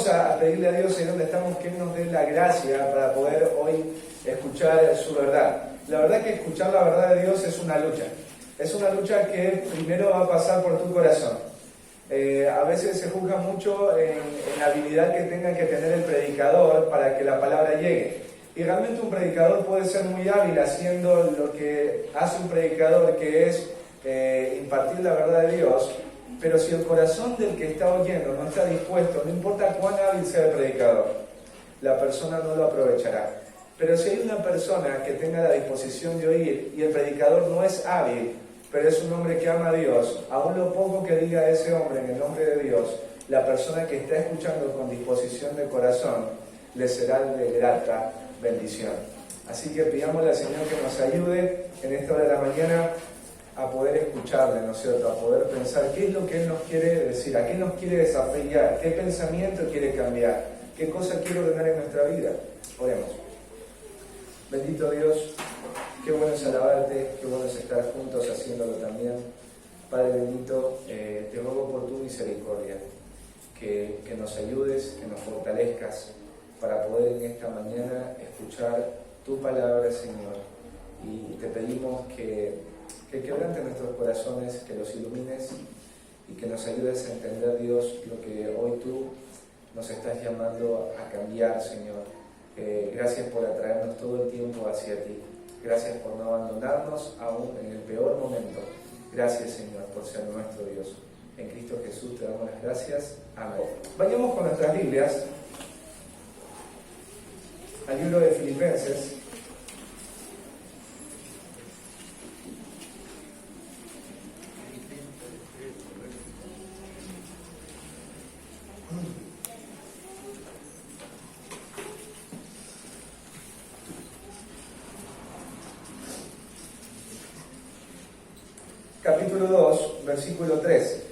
vamos a pedirle a Dios en donde estamos que Él nos dé la gracia para poder hoy escuchar su verdad. La verdad que escuchar la verdad de Dios es una lucha. Es una lucha que primero va a pasar por tu corazón. A veces se juzga mucho en la habilidad que tenga que tener el predicador para que la palabra llegue. Y realmente un predicador puede ser muy hábil haciendo lo que hace un predicador, que es impartir la verdad de Dios. Pero si el corazón del que está oyendo no está dispuesto, no importa cuán hábil sea el predicador, la persona no lo aprovechará. Pero si hay una persona que tenga la disposición de oír y el predicador no es hábil, pero es un hombre que ama a Dios, aún lo poco que diga ese hombre en el nombre de Dios, la persona que está escuchando con disposición de corazón le será de grata bendición. Así que pidámosle al Señor que nos ayude en esta hora de la mañana a poder escucarle, ¿no es cierto? A poder pensar qué es lo que Él nos quiere decir, a qué nos quiere desafiar, qué pensamiento quiere cambiar, qué cosa quiere ordenar en nuestra vida. Oremos. Bendito Dios, qué bueno es alabarte, qué bueno es estar juntos haciéndolo también. Padre bendito, te ruego por tu misericordia, que nos ayudes, que nos fortalezcas para poder en esta mañana escuchar tu palabra, Señor. Y te pedimos que quebrantes nuestros corazones, que los ilumines y que nos ayudes a entender, Dios, lo que hoy tú nos estás llamando a cambiar, Señor. Gracias por atraernos todo el tiempo hacia ti. Gracias por no abandonarnos aún en el peor momento. Gracias, Señor, por ser nuestro Dios. En Cristo Jesús te damos las gracias. Amén. Vayamos con nuestras Biblias al libro de Filipenses. Capítulo 2, versículo 3.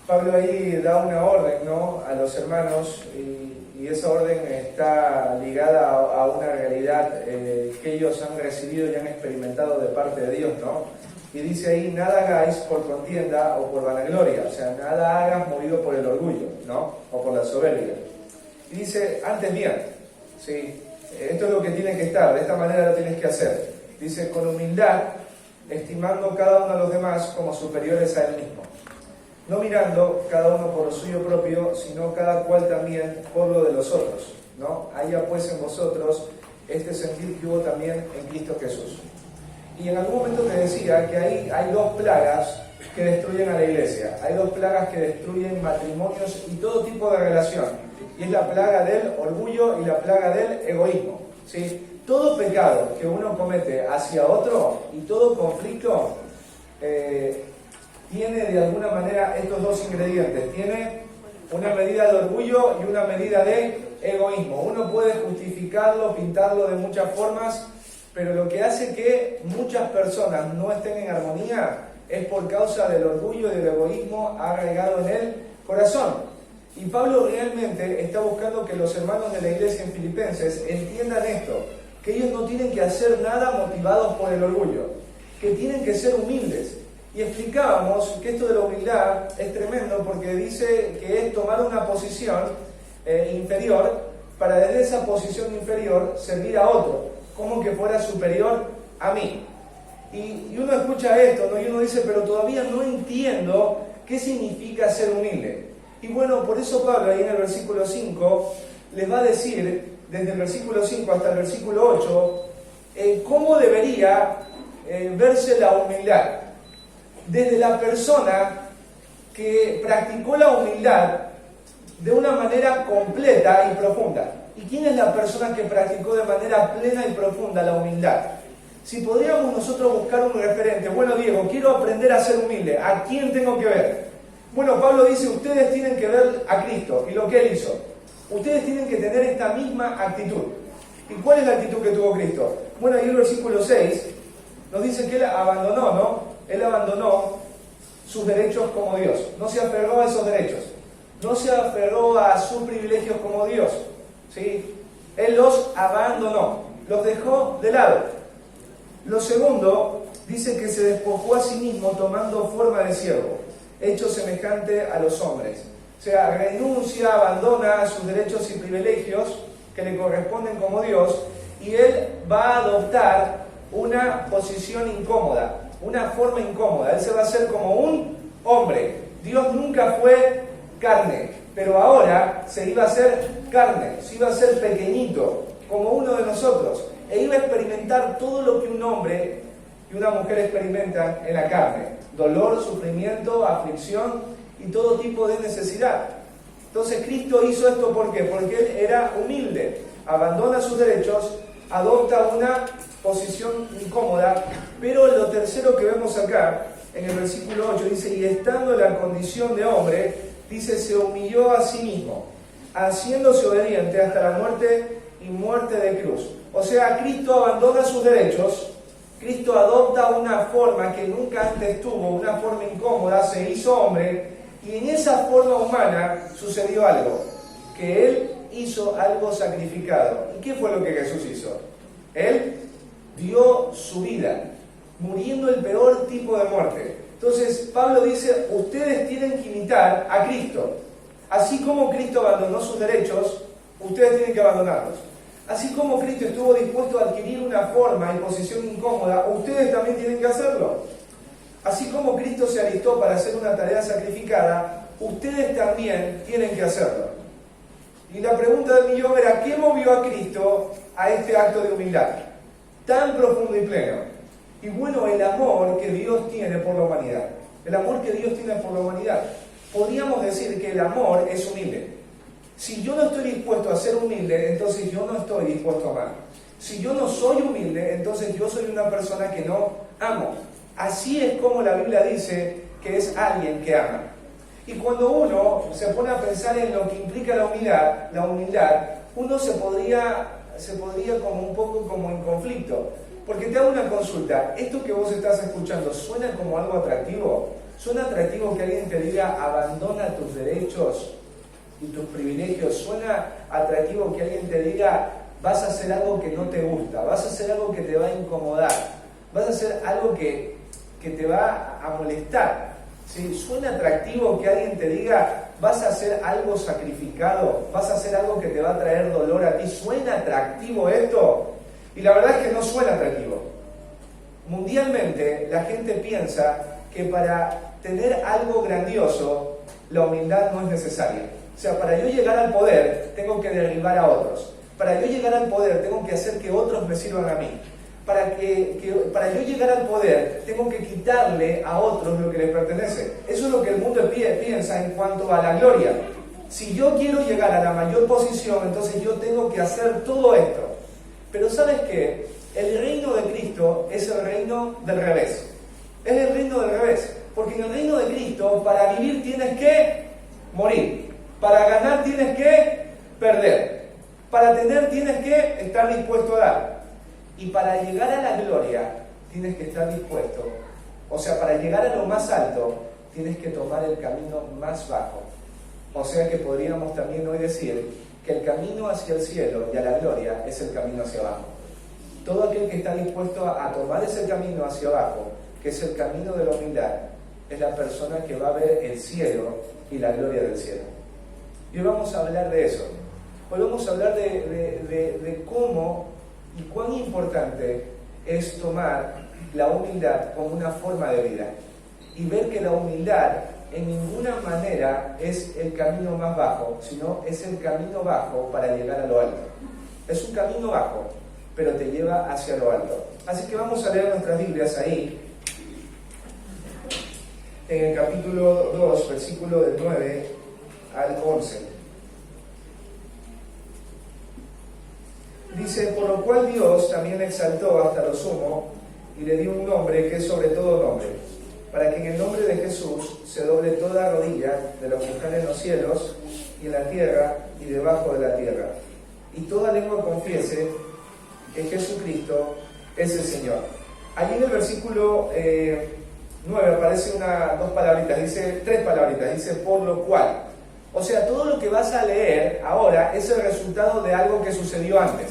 Pablo ahí da una orden, ¿no?, a los hermanos, y esa orden está ligada a una realidad que ellos han recibido y han experimentado de parte de Dios, ¿no? Y dice ahí: nada hagáis por contienda o por vanagloria, o sea, nada hagas movido por el orgullo, ¿no?, o por la soberbia. Y dice: antes bien, ¿sí? Esto es lo que tiene que estar, de esta manera lo tienes que hacer. Dice: con humildad, estimando cada uno a los demás como superiores a él mismo, no mirando cada uno por lo suyo propio, sino cada cual también por lo de los otros, ¿no? Haya pues en vosotros este sentir que hubo también en Cristo Jesús. Y en algún momento te decía que hay dos plagas que destruyen a la iglesia. Hay dos plagas que destruyen matrimonios y todo tipo de relación. Y es la plaga del orgullo y la plaga del egoísmo, ¿sí? Todo pecado que uno comete hacia otro y todo conflicto tiene de alguna manera estos dos ingredientes. Tiene una medida de orgullo y una medida de egoísmo. Uno puede justificarlo, pintarlo de muchas formas, pero lo que hace que muchas personas no estén en armonía es por causa del orgullo y del egoísmo arraigado en el corazón. Y Pablo realmente está buscando que los hermanos de la iglesia en Filipenses entiendan esto, que ellos no tienen que hacer nada motivados por el orgullo, que tienen que ser humildes. Y explicábamos que esto de la humildad es tremendo porque dice que es tomar una posición inferior para desde esa posición inferior servir a otro, como que fuera superior a mí. Y uno escucha esto, ¿no? Y uno dice: pero todavía no entiendo qué significa ser humilde. Y bueno, por eso Pablo ahí en el versículo 5 les va a decir, desde el versículo 5 hasta el versículo 8, cómo debería verse la humildad. Desde la persona que practicó la humildad de una manera completa y profunda. ¿Y quién es la persona que practicó de manera plena y profunda la humildad? Si podríamos nosotros buscar un referente: bueno, Diego, quiero aprender a ser humilde, ¿a quién tengo que ver? Bueno, Pablo dice: ustedes tienen que ver a Cristo y lo que Él hizo. Ustedes tienen que tener esta misma actitud. ¿Y cuál es la actitud que tuvo Cristo? Bueno, ahí el versículo 6 nos dice que Él abandonó, ¿no? Él abandonó sus derechos como Dios. No se aferró a esos derechos. No se aferró a sus privilegios como Dios, ¿sí? Él los abandonó, los dejó de lado. Lo segundo dice que se despojó a sí mismo tomando forma de siervo, hecho semejante a los hombres. O sea, renuncia, abandona sus derechos y privilegios que le corresponden como Dios, y él va a adoptar una posición incómoda, una forma incómoda. Él se va a hacer como un hombre. Dios nunca fue carne, pero ahora se iba a hacer carne, se iba a hacer pequeñito, como uno de nosotros, e iba a experimentar todo lo que un hombre y una mujer experimentan en la carne: dolor, sufrimiento, aflicción y todo tipo de necesidad. Entonces Cristo hizo esto, ¿por qué? Porque Él era humilde, abandona sus derechos, adopta una posición incómoda. Pero lo tercero que vemos acá, en el versículo 8, dice: y estando en la condición de hombre, dice, se humilló a sí mismo, haciéndose obediente hasta la muerte y muerte de cruz. O sea, Cristo abandona sus derechos, Cristo adopta una forma que nunca antes tuvo, una forma incómoda, se hizo hombre, y en esa forma humana sucedió algo, que Él hizo algo sacrificado. ¿Y qué fue lo que Jesús hizo? Él dio su vida, muriendo el peor tipo de muerte. Entonces Pablo dice, ustedes tienen que imitar a Cristo. Así como Cristo abandonó sus derechos, ustedes tienen que abandonarlos. Así como Cristo estuvo dispuesto a adquirir una forma y posición incómoda, ustedes también tienen que hacerlo. Así como Cristo se alistó para hacer una tarea sacrificada, ustedes también tienen que hacerlo. Y la pregunta del millón era, ¿qué movió a Cristo a este acto de humildad tan profundo y pleno? Y bueno, el amor que Dios tiene por la humanidad. El amor que Dios tiene por la humanidad. Podríamos decir que el amor es humilde. Si yo no estoy dispuesto a ser humilde, entonces yo no estoy dispuesto a amar. Si yo no soy humilde, entonces yo soy una persona que no amo. Así es como la Biblia dice que es alguien que ama. Y cuando uno se pone a pensar en lo que implica la humildad, uno se podría como un poco como en conflicto. Porque te hago una consulta, ¿esto que vos estás escuchando suena como algo atractivo? ¿Suena atractivo que alguien te diga abandona tus derechos y tus privilegios? ¿Suena atractivo que alguien te diga vas a hacer algo que no te gusta, vas a hacer algo que te va a incomodar, vas a hacer algo que te va a molestar? ¿Sí? ¿Suena atractivo que alguien te diga vas a hacer algo sacrificado, vas a hacer algo que te va a traer dolor a ti? ¿Suena atractivo esto? Y la verdad es que no suena atractivo. Mundialmente la gente piensa que para tener algo grandioso la humildad no es necesaria. O sea, para yo llegar al poder tengo que derribar a otros. Para yo llegar al poder tengo que hacer que otros me sirvan a mí. Para yo llegar al poder tengo que quitarle a otros lo que les pertenece. Eso es lo que el mundo piensa en cuanto a la gloria. Si yo quiero llegar a la mayor posición, entonces yo tengo que hacer todo esto. Pero ¿sabes qué? El reino de Cristo es el reino del revés. Es el reino del revés. Porque en el reino de Cristo, para vivir tienes que morir. Para ganar tienes que perder. Para tener tienes que estar dispuesto a dar. Y para llegar a la gloria tienes que estar dispuesto. O sea, para llegar a lo más alto tienes que tomar el camino más bajo. O sea que podríamos también hoy decir que el camino hacia el cielo y a la gloria es el camino hacia abajo. Todo aquel que está dispuesto a tomar ese camino hacia abajo, que es el camino de la humildad, es la persona que va a ver el cielo y la gloria del cielo. Y hoy vamos a hablar de eso. Hoy vamos a hablar de cómo y cuán importante es tomar la humildad como una forma de vida. Y ver que la humildad en ninguna manera es el camino más bajo, sino es el camino bajo para llegar a lo alto. Es un camino bajo, pero te lleva hacia lo alto. Así que vamos a leer nuestras Biblias ahí, en el capítulo 2, versículo del 9 al 11. Dice, por lo cual Dios también le exaltó hasta lo sumo y le dio un nombre que es sobre todo nombre, para que en el nombre de Jesús se doble toda rodilla de los que están en los cielos y en la tierra y debajo de la tierra, y toda lengua confiese que Jesucristo es el Señor. Allí en el versículo 9 aparece dos palabritas, dice tres palabritas, dice por lo cual. O sea, todo lo que vas a leer ahora es el resultado de algo que sucedió antes.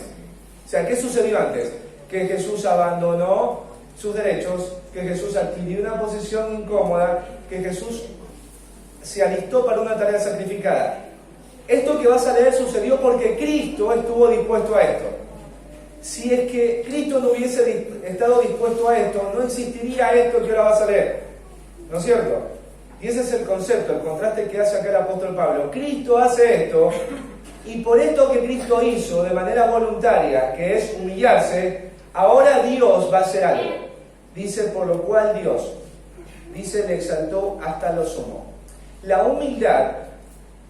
O sea, ¿qué sucedió antes? Que Jesús abandonó sus derechos, que Jesús adquirió una posición incómoda, que Jesús se alistó para una tarea sacrificada. Esto que vas a leer sucedió porque Cristo estuvo dispuesto a esto. Si es que Cristo no hubiese estado dispuesto a esto, no existiría esto que ahora vas a leer. ¿No es cierto? Y ese es el concepto, el contraste que hace acá el apóstol Pablo. Cristo hace esto, y por esto que Cristo hizo de manera voluntaria, que es humillarse, ahora Dios va a hacer algo. Dice, por lo cual Dios, dice, le exaltó hasta lo sumo. La humildad,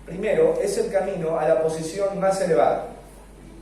primero, es el camino a la posición más elevada.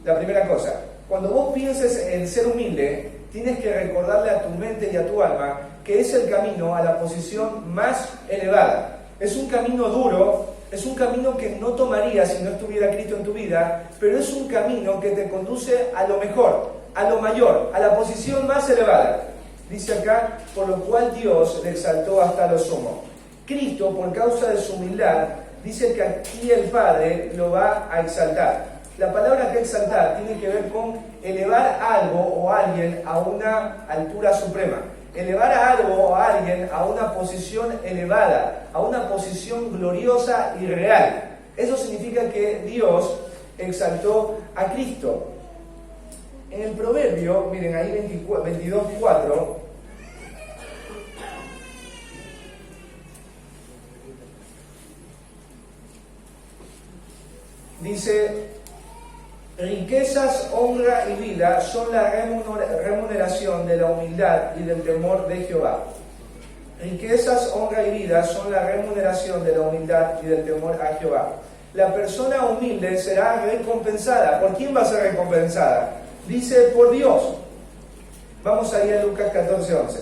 La primera cosa, cuando vos pienses en ser humilde, tienes que recordarle a tu mente y a tu alma que es el camino a la posición más elevada. Es un camino duro, es un camino que no tomarías si no estuviera Cristo en tu vida, pero es un camino que te conduce a lo mejor, a lo mayor, a la posición más elevada. Dice acá, por lo cual Dios le exaltó hasta lo sumo. Cristo, por causa de su humildad, dice que aquí el Padre lo va a exaltar. La palabra que exaltar tiene que ver con elevar algo o alguien a una altura suprema. Elevar a algo o a alguien a una posición elevada, a una posición gloriosa y real. Eso significa que Dios exaltó a Cristo. En el proverbio, miren ahí 22:4, dice: riquezas, honra y vida son la remuneración de la humildad y del temor de Jehová. Riquezas, honra y vida son la remuneración de la humildad y del temor a Jehová. La persona humilde será recompensada. ¿Por quién va a ser recompensada? Dice, por Dios. Vamos ahí a Lucas 14:11.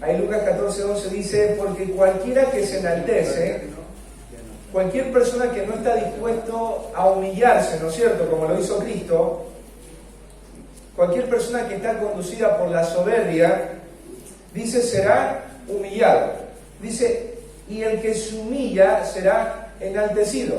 Ahí Lucas 14:11 dice, porque cualquiera que se enaltece, cualquier persona que no está dispuesto a humillarse, ¿no es cierto?, como lo hizo Cristo, cualquier persona que está conducida por la soberbia, dice, será humillado. Dice, y el que se humilla será enaltecido.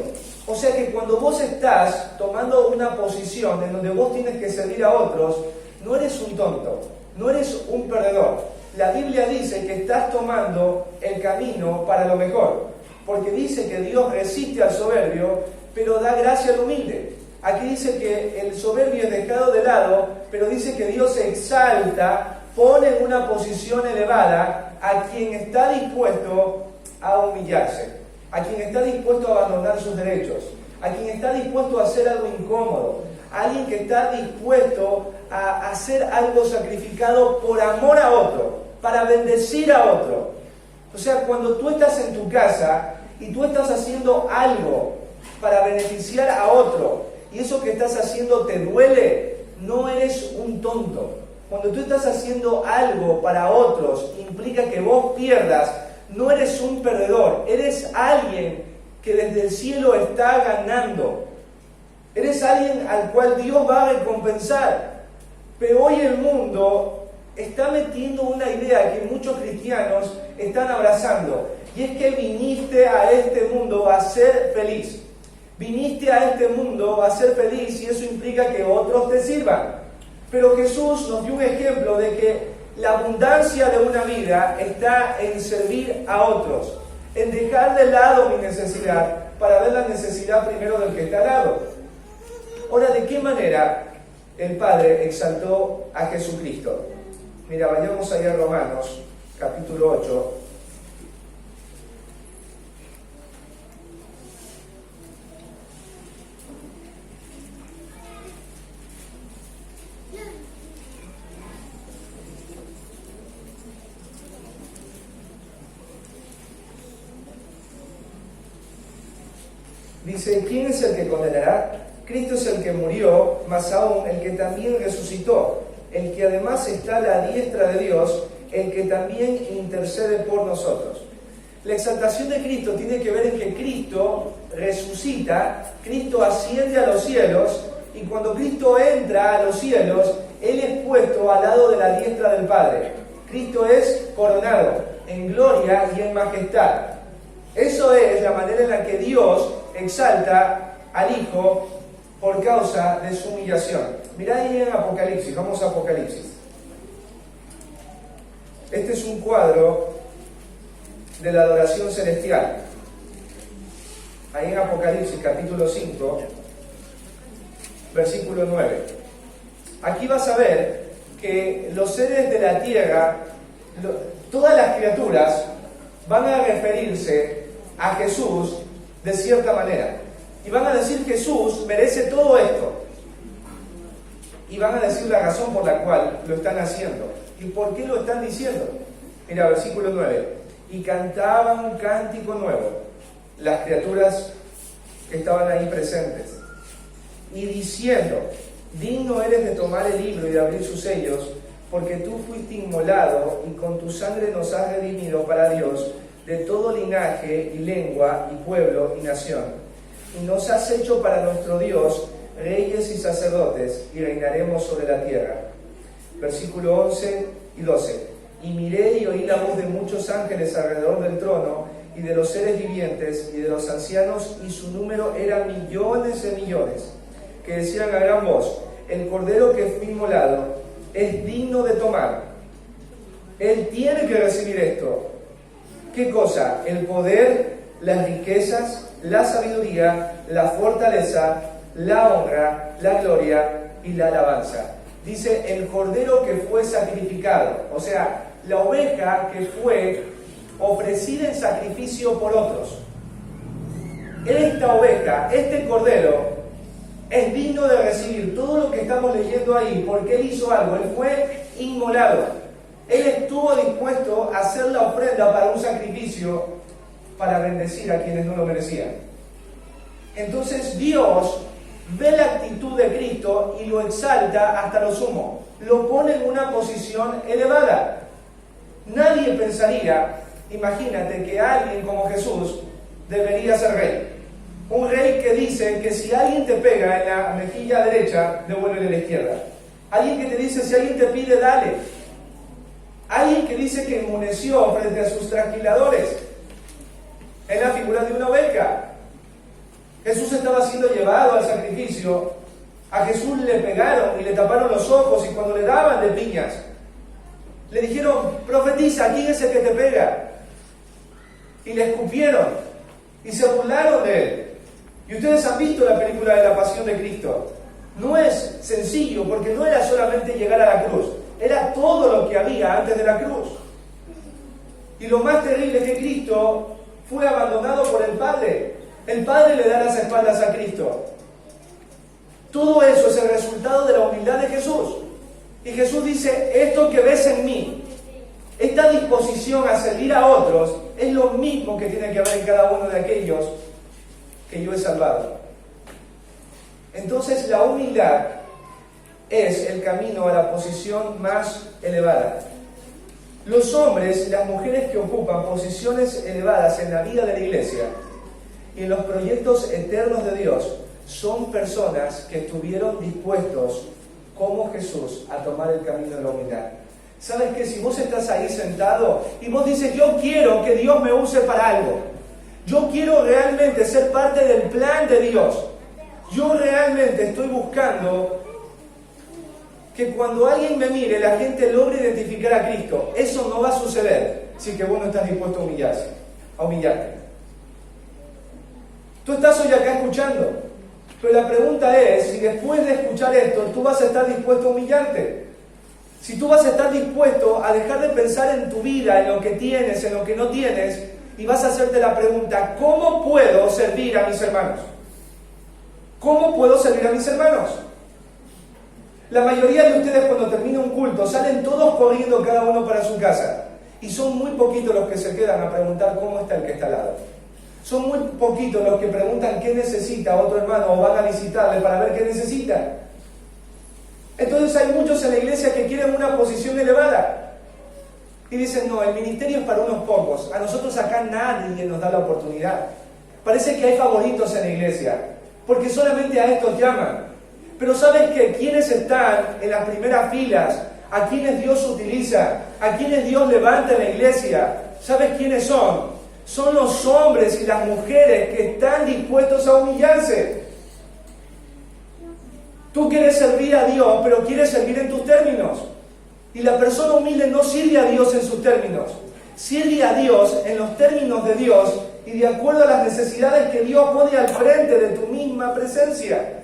O sea que cuando vos estás tomando una posición en donde vos tienes que servir a otros, no eres un tonto, no eres un perdedor. La Biblia dice que estás tomando el camino para lo mejor, porque dice que Dios resiste al soberbio, pero da gracia al humilde. Aquí dice que el soberbio es dejado de lado, pero dice que Dios exalta, pone en una posición elevada a quien está dispuesto a humillarse, a quien está dispuesto a abandonar sus derechos, a quien está dispuesto a hacer algo incómodo, a alguien que está dispuesto a hacer algo sacrificado por amor a otro, para bendecir a otro. O sea, cuando tú estás en tu casa y tú estás haciendo algo para beneficiar a otro, y eso que estás haciendo te duele, no eres un tonto. Cuando tú estás haciendo algo para otros, implica que vos pierdas, no eres un perdedor, eres alguien que desde el cielo está ganando. Eres alguien al cual Dios va a recompensar. Pero hoy el mundo está metiendo una idea que muchos cristianos están abrazando, y es que viniste a este mundo a ser feliz. Viniste a este mundo a ser feliz y eso implica que otros te sirvan. Pero Jesús nos dio un ejemplo de que la abundancia de una vida está en servir a otros, en dejar de lado mi necesidad para ver la necesidad primero del que está al lado. Ahora, ¿de qué manera el Padre exaltó a Jesucristo? Mira, vayamos allá a Romanos, capítulo 8. Dice, ¿quién es el que condenará? Cristo es el que murió, más aún el que también resucitó, el que además está a la diestra de Dios, el que también intercede por nosotros. La exaltación de Cristo tiene que ver en que Cristo resucita, Cristo asciende a los cielos, y cuando Cristo entra a los cielos, Él es puesto al lado de la diestra del Padre. Cristo es coronado en gloria y en majestad. Eso es la manera en la que Dios exalta al Hijo por causa de su humillación. Mirá ahí en Apocalipsis, vamos a Apocalipsis. Este es un cuadro de la adoración celestial. Ahí en Apocalipsis capítulo 5, versículo 9. Aquí vas a ver que los seres de la tierra, todas las criaturas, van a referirse a Jesús de cierta manera. Y van a decir: Jesús merece todo esto. Y van a decir la razón por la cual lo están haciendo. ¿Y por qué lo están diciendo? Mira, versículo 9. Y cantaban un cántico nuevo, las criaturas que estaban ahí presentes, y diciendo: digno eres de tomar el libro y de abrir sus sellos, porque tú fuiste inmolado y con tu sangre nos has redimido para Dios de todo linaje y lengua y pueblo y nación. Y nos has hecho para nuestro Dios reyes y sacerdotes, y reinaremos sobre la tierra. Versículo 11 y 12. Y miré y oí la voz de muchos ángeles alrededor del trono, y de los seres vivientes, y de los ancianos, y su número era millones de millones, que decían a gran voz: el Cordero que fue inmolado es digno de tomar. Él tiene que recibir esto. ¿Qué cosa? El poder, las riquezas, la sabiduría, la fortaleza, la honra, la gloria y la alabanza. Dice: el Cordero que fue sacrificado, o sea, la oveja que fue ofrecida en sacrificio por otros. Esta oveja, este Cordero, es digno de recibir todo lo que estamos leyendo ahí, porque Él hizo algo. Él fue inmolado. Él estuvo dispuesto a hacer la ofrenda para un sacrificio, para bendecir a quienes no lo merecían. Entonces Dios ve la actitud de Cristo y lo exalta hasta lo sumo. Lo pone en una posición elevada. Nadie pensaría, imagínate, que alguien como Jesús debería ser rey. Un rey que dice que si alguien te pega en la mejilla derecha, devuélvele la izquierda. Alguien que te dice: si alguien te pide, dale. Alguien que dice que enmudeció frente a sus trasquiladores. En la figura de una oveja. Jesús estaba siendo llevado al sacrificio. A Jesús le pegaron y le taparon los ojos, y cuando le daban de piñas, le dijeron: profetiza, ¿quién es el que te pega? Y le escupieron y se burlaron de él. Y ustedes han visto la película de la Pasión de Cristo. No es sencillo, porque no era solamente llegar a la cruz, era todo lo que había antes de la cruz. Y lo más terrible es que Cristo fue abandonado por el Padre. El Padre le da las espaldas a Cristo. Todo eso es el resultado de la humildad de Jesús. Y Jesús dice: esto que ves en mí, esta disposición a servir a otros, es lo mismo que tiene que haber en cada uno de aquellos que yo he salvado. Entonces la humildad es el camino a la posición más elevada. Los hombres y las mujeres que ocupan posiciones elevadas en la vida de la iglesia y en los proyectos eternos de Dios son personas que estuvieron dispuestos, como Jesús, a tomar el camino de la humildad. ¿Sabes que si vos estás ahí sentado y vos dices: yo quiero que Dios me use para algo, yo quiero realmente ser parte del plan de Dios, yo realmente estoy buscando que cuando alguien me mire, la gente logre identificar a Cristo, eso no va a suceder si que vos no estás dispuesto a humillarte. Tú estás hoy acá escuchando, pero la pregunta es si después de escuchar esto tú vas a estar dispuesto a humillarte. Si tú vas a estar dispuesto a dejar de pensar en tu vida, en lo que tienes, en lo que no tienes, y vas a hacerte la pregunta: ¿cómo puedo servir a mis hermanos? ¿Cómo puedo servir a mis hermanos? La mayoría de ustedes, cuando termina un culto, salen todos corriendo cada uno para su casa, y son muy poquitos los que se quedan a preguntar cómo está el que está al lado. Son muy poquitos los que preguntan qué necesita otro hermano o van a visitarle para ver qué necesita. Entonces hay muchos en la iglesia que quieren una posición elevada y dicen: no, el ministerio es para unos pocos, a nosotros acá nadie nos da la oportunidad. Parece que hay favoritos en la iglesia, porque solamente a estos llaman. Pero ¿sabes qué? ¿Quiénes están en las primeras filas? ¿A quiénes Dios utiliza? ¿A quiénes Dios levanta en la iglesia? ¿Sabes quiénes son? Son los hombres y las mujeres que están dispuestos a humillarse. Tú quieres servir a Dios, pero quieres servir en tus términos. Y la persona humilde no sirve a Dios en sus términos. Sirve a Dios en los términos de Dios y de acuerdo a las necesidades que Dios pone al frente de tu misma presencia.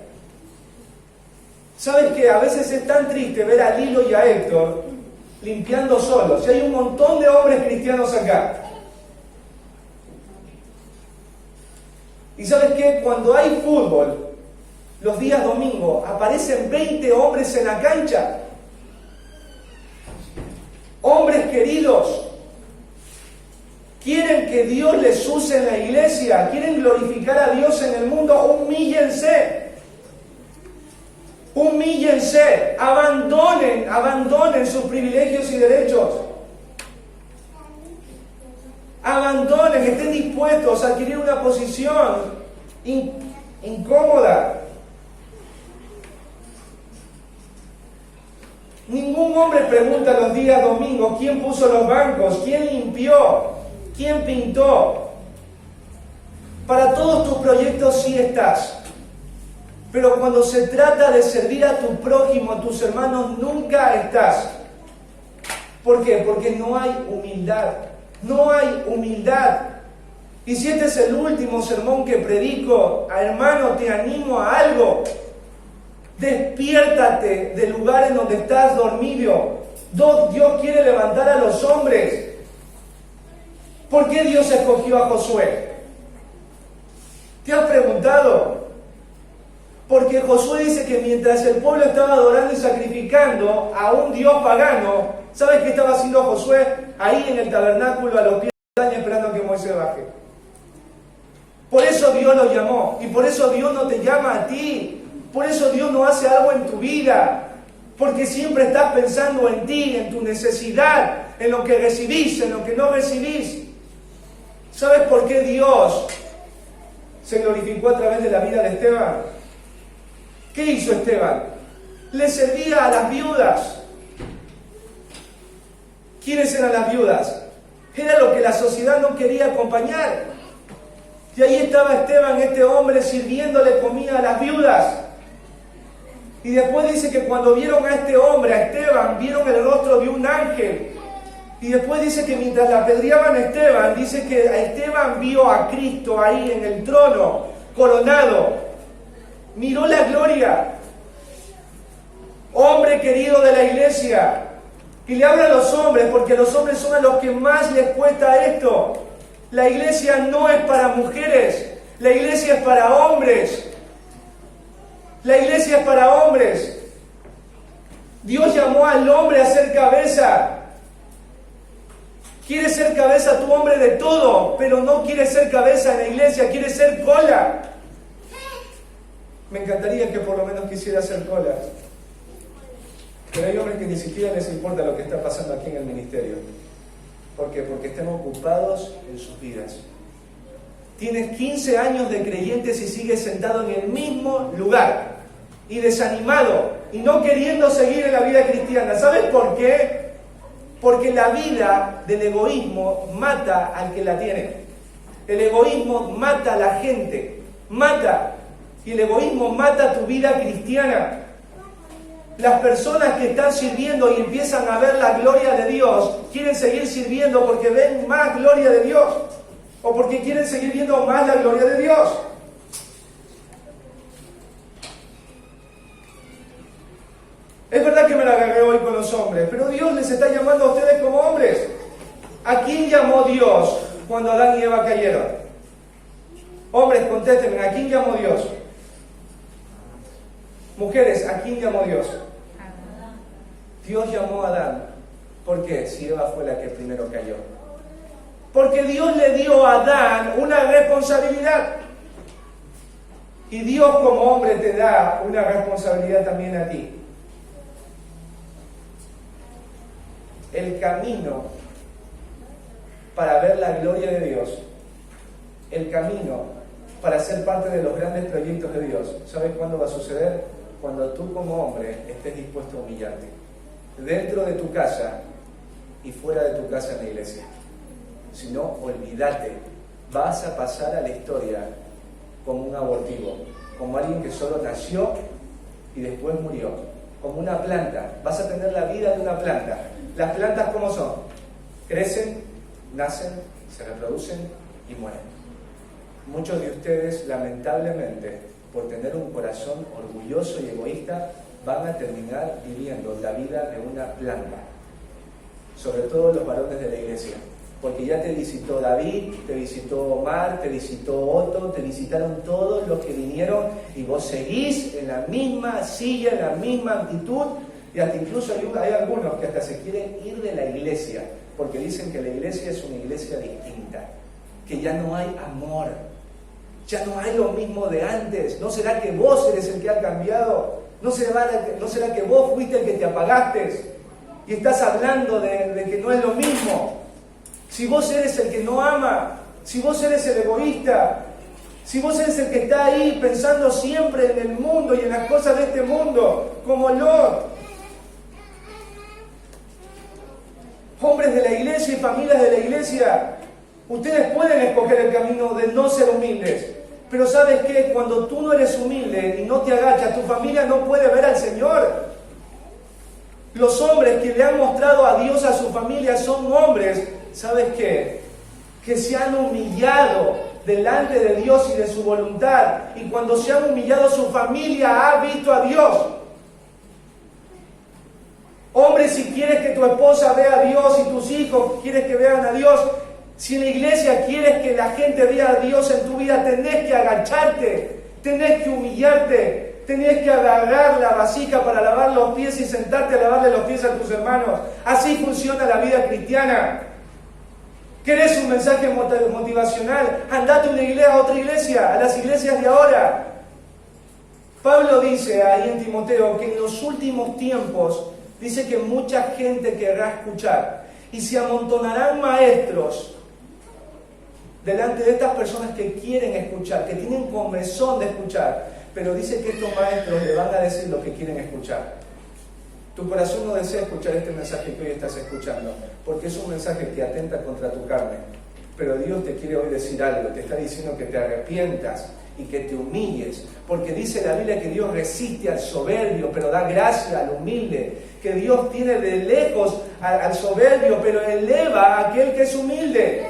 ¿Sabes qué? A veces es tan triste ver a Lilo y a Héctor limpiando solos. Y hay un montón de hombres cristianos acá. Y ¿sabes qué? Cuando hay fútbol, los días domingos, aparecen 20 hombres en la cancha. Hombres queridos. Quieren que Dios les use en la iglesia. Quieren glorificar a Dios en el mundo. Humíllense. Humíllense. Abandonen sus privilegios y derechos. Abandonen, estén dispuestos a adquirir una posición incómoda. Ningún hombre pregunta los días domingos quién puso los bancos, quién limpió, quién pintó. Para todos tus proyectos sí estás. Pero cuando se trata de servir a tu prójimo, a tus hermanos, nunca estás. ¿Por qué? Porque no hay humildad. No hay humildad. Y si este es el último sermón que predico, hermano, te animo a algo. Despiértate del lugar en donde estás dormido. Dios quiere levantar a los hombres. ¿Por qué Dios escogió a Josué? ¿Te has preguntado? Porque Josué dice que mientras el pueblo estaba adorando y sacrificando a un Dios pagano, ¿sabes qué estaba haciendo Josué? Ahí en el tabernáculo a los pies de la montaña esperando a que Moisés baje. Por eso Dios lo llamó y por eso Dios no te llama a ti. Por eso Dios no hace algo en tu vida, porque siempre estás pensando en ti, en tu necesidad, en lo que recibís, en lo que no recibís. ¿Sabes por qué Dios se glorificó a través de la vida de Esteban? ¿Qué hizo Esteban? Le servía a las viudas. ¿Quiénes eran las viudas? Era lo que la sociedad no quería acompañar. Y ahí estaba Esteban, este hombre, sirviéndole comida a las viudas. Y después dice que cuando vieron a este hombre, a Esteban, vieron el rostro de un ángel. Y después dice que mientras le apedreaban a Esteban, dice que a Esteban vio a Cristo ahí en el trono, coronado. Miró la gloria. Hombre querido de la iglesia. Y le habla a los hombres, porque los hombres son a los que más les cuesta esto. La iglesia no es para mujeres, la iglesia es para hombres. La iglesia es para hombres. Dios llamó al hombre a ser cabeza. Quiere ser cabeza tu hombre de todo, pero no quiere ser cabeza en la iglesia, quiere ser cola. Me encantaría que por lo menos quisiera ser cola. Pero hay hombres que ni siquiera les importa lo que está pasando aquí en el ministerio. ¿Por qué? Porque están ocupados en sus vidas. Tienes 15 años de creyentes y sigues sentado en el mismo lugar y desanimado y no queriendo seguir en la vida cristiana. ¿Sabes por qué? Porque la vida del egoísmo mata al que la tiene. El egoísmo mata a la gente, mata. Y el egoísmo mata tu vida cristiana. Las personas que están sirviendo y empiezan a ver la gloria de Dios, quieren seguir sirviendo porque ven más gloria de Dios. O porque quieren seguir viendo más la gloria de Dios. Es verdad que me la agarré hoy con los hombres, pero Dios les está llamando a ustedes como hombres. ¿A quién llamó Dios cuando Adán y Eva cayeron? Hombres, contéstenme, ¿a quién llamó Dios? Mujeres, ¿a quién llamó Dios? Dios llamó a Adán. ¿Por qué? Si Eva fue la que primero cayó. Porque Dios le dio a Adán una responsabilidad. Y Dios como hombre te da una responsabilidad también a ti. El camino para ver la gloria de Dios, el camino para ser parte de los grandes proyectos de Dios, ¿sabes cuándo va a suceder? cuando tú como hombre estés dispuesto a humillarte, dentro de tu casa y fuera de tu casa en la iglesia. Si no, olvídate, vas a pasar a la historia como un abortivo, como alguien que solo nació y después murió, como una planta. Vas a tener la vida de una planta. Las plantas, ¿cómo son? Crecen, nacen, se reproducen y mueren. Muchos de ustedes, lamentablemente, por tener un corazón orgulloso y egoísta, van a terminar viviendo la vida de una planta. Sobre todo los varones de la iglesia. Porque ya te visitó David, te visitó Omar, te visitó Otto, te visitaron todos los que vinieron y vos seguís en la misma silla, en la misma actitud, y hasta incluso hay algunos que hasta se quieren ir de la iglesia porque dicen que la iglesia es una iglesia distinta, que ya no hay amor, ya no hay lo mismo de antes. ¿No será que vos eres el que ha cambiado? ¿No será que vos fuiste el que te apagaste y estás hablando de que no es lo mismo? Si vos eres el que no ama, si vos eres el egoísta, si vos eres el que está ahí pensando siempre en el mundo y en las cosas de este mundo, como Lot. Hombres de la iglesia y familias de la iglesia, ustedes pueden escoger el camino de no ser humildes, pero ¿sabes qué? Cuando tú no eres humilde y no te agachas, tu familia no puede ver al Señor. Los hombres que le han mostrado a Dios a su familia son hombres, ¿sabes qué? Que se han humillado delante de Dios y de su voluntad. Y cuando se han humillado, su familia ha visto a Dios. Hombre, si quieres que tu esposa vea a Dios y tus hijos quieres que vean a Dios, si en la iglesia quieres que la gente vea a Dios en tu vida, tenés que agacharte, tenés que humillarte, tenés que agarrar la vasija para lavar los pies y sentarte a lavarle los pies a tus hermanos. Así funciona la vida cristiana. ¿Querés un mensaje motivacional? Andate a otra iglesia, a las iglesias de ahora. Pablo dice ahí en Timoteo que en los últimos tiempos dice que mucha gente querrá escuchar y se amontonarán maestros delante de estas personas que quieren escuchar, que tienen comezón de escuchar, pero dice que estos maestros le van a decir lo que quieren escuchar. Tu corazón no desea escuchar este mensaje que hoy estás escuchando, porque es un mensaje que atenta contra tu carne. Pero Dios te quiere hoy decir algo, te está diciendo que te arrepientas y que te humilles, porque dice la Biblia que Dios resiste al soberbio, pero da gracia al humilde, que Dios tiene de lejos al soberbio, pero eleva a aquel que es humilde.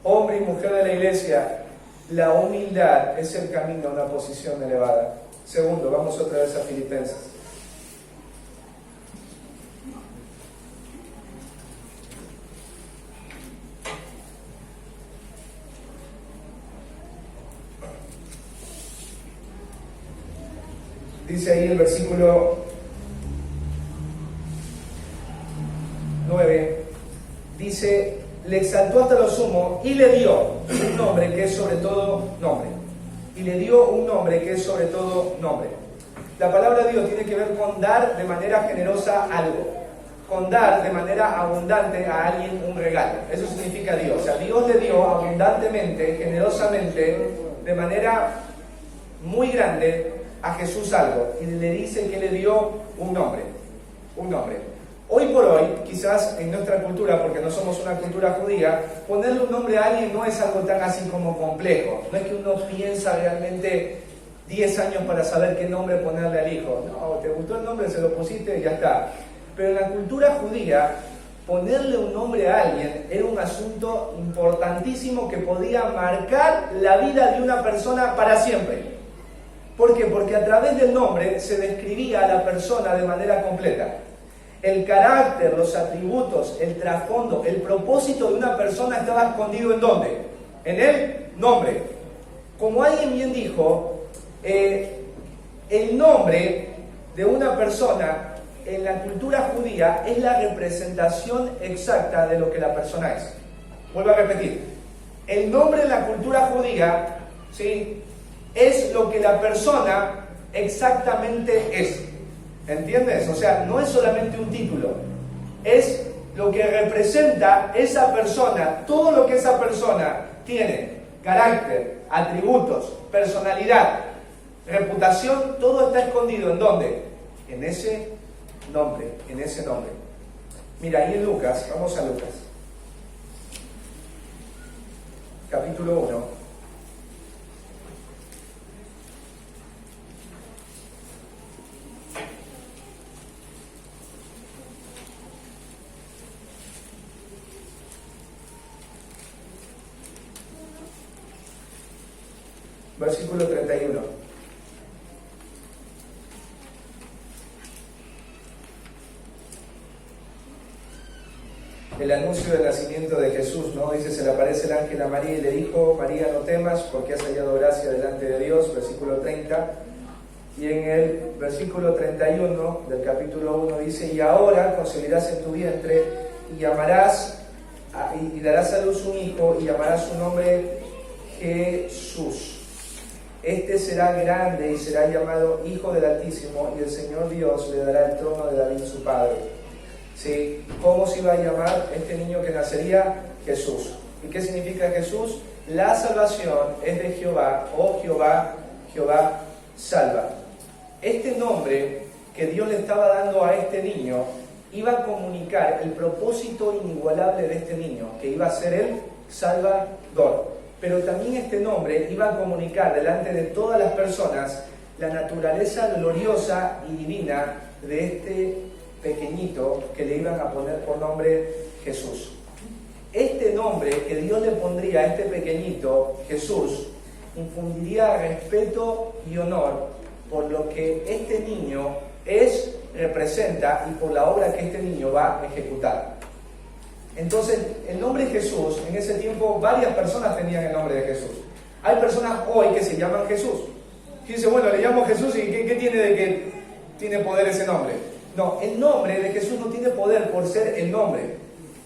Hombre y mujer de la iglesia, la humildad es el camino a una posición elevada. Segundo, vamos otra vez a Filipenses. Dice ahí el versículo 9, dice, le exaltó hasta lo sumo y le dio un nombre que es sobre todo nombre. Y le dio un nombre que es sobre todo nombre. La palabra de Dios tiene que ver con dar de manera generosa algo, con dar de manera abundante a alguien un regalo. Eso significa Dios. O sea, Dios le dio abundantemente, generosamente, de manera muy grande a Jesús algo. Y le dice que le dio un nombre. Un nombre. Hoy por hoy, quizás en nuestra cultura, porque no somos una cultura judía, ponerle un nombre a alguien no es algo tan así como complejo. No es que uno piensa realmente 10 años para saber qué nombre ponerle al hijo. No, te gustó el nombre, se lo pusiste y ya está. Pero en la cultura judía, ponerle un nombre a alguien era un asunto importantísimo que podía marcar la vida de una persona para siempre. ¿Por qué? Porque a través del nombre se describía a la persona de manera completa. El carácter, los atributos, el trasfondo, el propósito de una persona estaba escondido ¿en dónde? En el nombre. Como alguien bien dijo, el nombre de una persona en la cultura judía es la representación exacta de lo que la persona es. Vuelvo a repetir. El nombre en la cultura judía, ¿sí?, es lo que la persona exactamente es. ¿Entiendes? O sea, no es solamente un título, es lo que representa esa persona, todo lo que esa persona tiene, carácter, atributos, personalidad. reputación, todo está escondido. ¿En dónde? En ese nombre, en ese nombre. Mira, ahí en Lucas, vamos a Lucas. Capítulo 1. Versículo 31. El anuncio del nacimiento de Jesús, ¿no? Dice, se le aparece el ángel a María y le dijo, María, no temas porque has hallado gracia delante de Dios, versículo 30. Y en el versículo 31 del capítulo 1 dice, y ahora concebirás en tu vientre y llamarás, y darás a luz un hijo y llamarás su nombre Jesús. Este será grande y será llamado Hijo del Altísimo, y el Señor Dios le dará el trono de David su padre. ¿Sí? ¿Cómo se iba a llamar este niño que nacería? Jesús. ¿Y qué significa Jesús? La salvación es de Jehová, o Jehová, Jehová salva. Este nombre que Dios le estaba dando a este niño iba a comunicar el propósito inigualable de este niño, que iba a ser el Salvador. Pero también este nombre iba a comunicar delante de todas las personas la naturaleza gloriosa y divina de este pequeñito que le iban a poner por nombre Jesús. Este nombre que Dios le pondría a este pequeñito, Jesús, infundiría respeto y honor por lo que este niño es, representa y por la obra que este niño va a ejecutar. Entonces, el nombre de Jesús, en ese tiempo varias personas tenían el nombre de Jesús. Hay personas hoy que se llaman Jesús. Y dice, bueno, le llamo Jesús y ¿qué tiene de que tiene poder ese nombre? No, el nombre de Jesús no tiene poder por ser el nombre.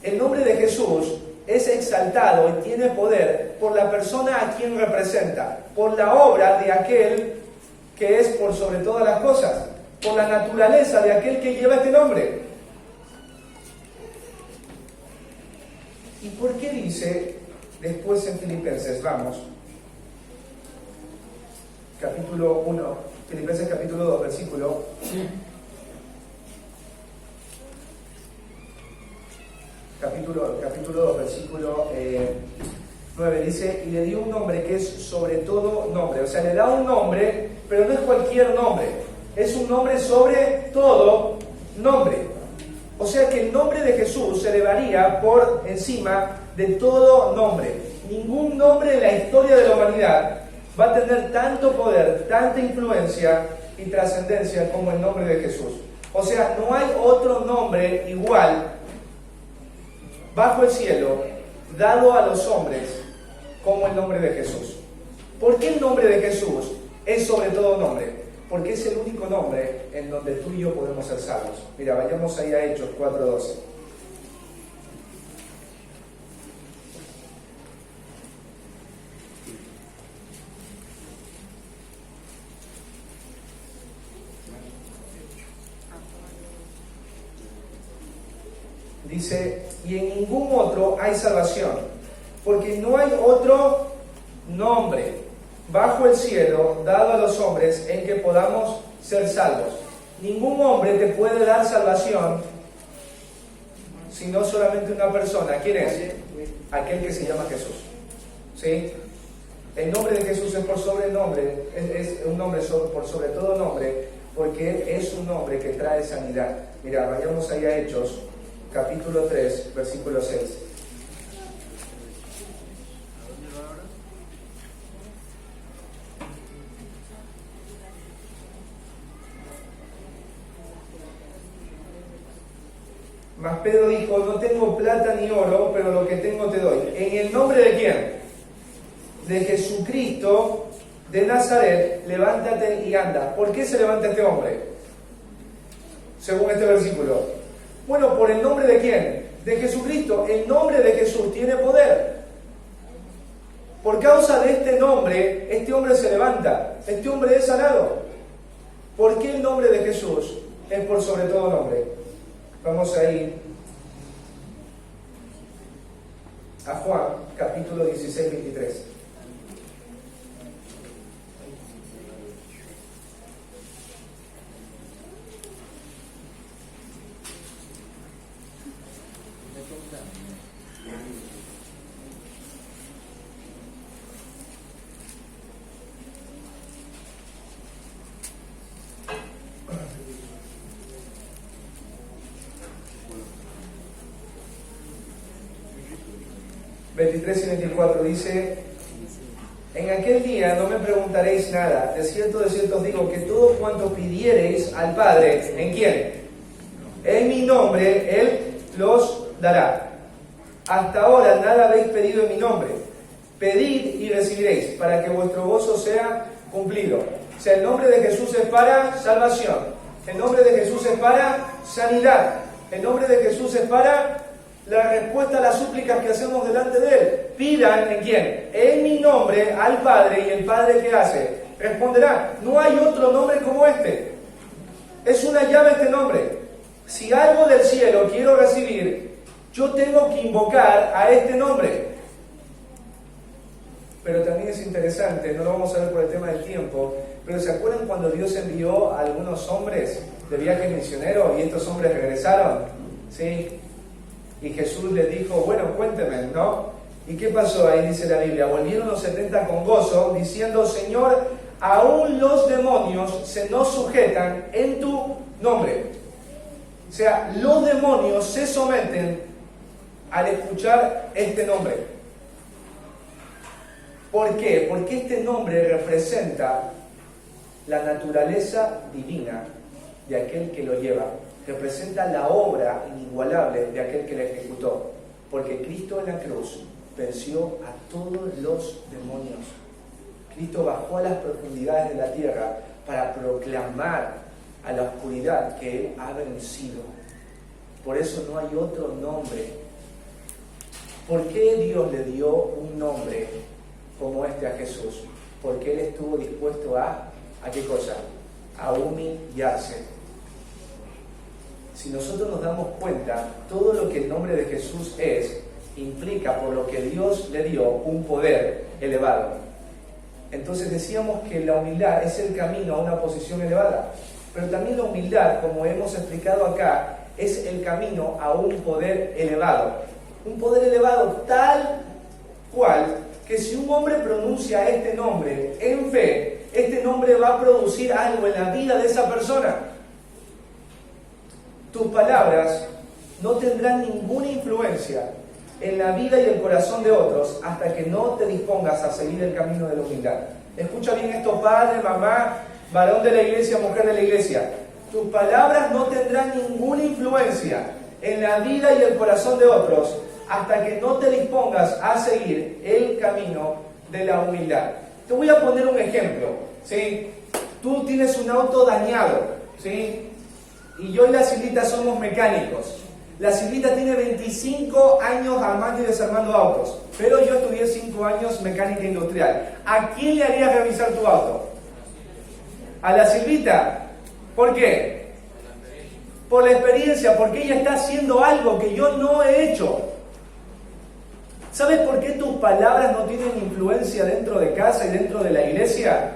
El nombre de Jesús es exaltado y tiene poder por la persona a quien representa, por la obra de aquel que es por sobre todas las cosas, por la naturaleza de aquel que lleva este nombre. ¿Y por qué dice después en Filipenses? Vamos. Capítulo 1, Filipenses capítulo 2, versículo. Capítulo 2, versículo 9, dice, y le dio un nombre que es sobre todo nombre. O sea, le da un nombre, pero no es cualquier nombre. Es un nombre sobre todo nombre. O sea que el nombre de Jesús se elevaría por encima de todo nombre. Ningún nombre en la historia de la humanidad va a tener tanto poder, tanta influencia y trascendencia como el nombre de Jesús. O sea, no hay otro nombre igual bajo el cielo dado a los hombres como el nombre de Jesús. ¿Por qué el nombre de Jesús es sobre todo nombre? Porque es el único nombre en donde tú y yo podemos ser salvos. Mira, vayamos ahí a Hechos 4:12. Dice, y en ningún otro hay salvación, porque no hay otro nombre bajo el cielo dado a los hombres en que podamos ser salvos. Ningún hombre te puede dar salvación sino solamente una persona. ¿Quién es? Aquel que se llama Jesús. ¿Sí? El nombre de Jesús es por sobrenombre, es un nombre por sobre todo nombre, porque es un nombre que trae sanidad. Mira, vayamos ahí a Hechos, capítulo 3, versículo 6. Mas Pedro dijo, no tengo plata ni oro, pero lo que tengo te doy. ¿En el nombre de quién? De Jesucristo de Nazaret, levántate y anda. ¿Por qué se levanta este hombre? Según este versículo. Bueno, ¿por el nombre de quién? De Jesucristo. El nombre de Jesús tiene poder. Por causa de este nombre, este hombre se levanta. Este hombre es sanado. ¿Por qué el nombre de Jesús es por sobre todo nombre? Vamos a ir a Juan, capítulo 16, 23. 23 y 24 dice: en aquel día no me preguntaréis nada, de cierto os digo que todo cuanto pidiereis al Padre, ¿en quién? En mi nombre, Él los dará. Hasta ahora nada habéis pedido en mi nombre. Pedid y recibiréis, para que vuestro gozo sea cumplido. O sea, el nombre de Jesús es para salvación. El nombre de Jesús es para sanidad. El nombre de Jesús es para la respuesta a las súplicas que hacemos delante de Él. Pidan, ¿en quién? En mi nombre al Padre, y el Padre, ¿qué hace? Responderá. No hay otro nombre como este. Es una llave este nombre. Si algo del cielo quiero recibir, yo tengo que invocar a este nombre. Pero también es interesante, no lo vamos a ver por el tema del tiempo, pero ¿se acuerdan cuando Dios envió a algunos hombres de viaje misionero y estos hombres regresaron? ¿Sí? Y Jesús les dijo, bueno, cuéntenme, ¿no? ¿Y qué pasó ahí? Dice la Biblia, volvieron los 70 con gozo, diciendo, Señor, aún los demonios se nos sujetan en tu nombre. O sea, los demonios se someten al escuchar este nombre. ¿Por qué? Porque este nombre representa la naturaleza divina de aquel que lo lleva. Representa la obra inigualable de aquel que la ejecutó. Porque Cristo en la cruz venció a todos los demonios. Cristo bajó a las profundidades de la tierra para proclamar a la oscuridad que Él ha vencido. Por eso no hay otro nombre. ¿Por qué Dios le dio un nombre como este a Jesús? Porque Él estuvo dispuesto ¿a qué cosa? A humillarse. Si nosotros nos damos cuenta, todo lo que el nombre de Jesús implica por lo que Dios le dio un poder elevado. Entonces decíamos que la humildad es el camino a una posición elevada, pero también la humildad, como hemos explicado acá, es el camino a un poder elevado. Un poder elevado tal cual que si un hombre pronuncia este nombre en fe, este nombre va a producir algo en la vida de esa persona. Tus palabras no tendrán ninguna influencia en la vida y el corazón de otros hasta que no te dispongas a seguir el camino de la humildad. Escucha bien esto, padre, mamá, varón de la iglesia, mujer de la iglesia. Tus palabras no tendrán ninguna influencia en la vida y el corazón de otros hasta que no te dispongas a seguir el camino de la humildad. Te voy a poner un ejemplo, ¿sí? Tú tienes un auto dañado, ¿sí? Y yo y la Silvita somos mecánicos. La Silvita tiene 25 años armando y desarmando autos, pero yo estudié 5 años mecánica industrial. ¿A quién le harías revisar tu auto? A la Silvita. ¿Por qué? Por la experiencia, porque ella está haciendo algo que yo no he hecho. ¿Sabes por qué tus palabras no tienen influencia dentro de casa y dentro de la iglesia?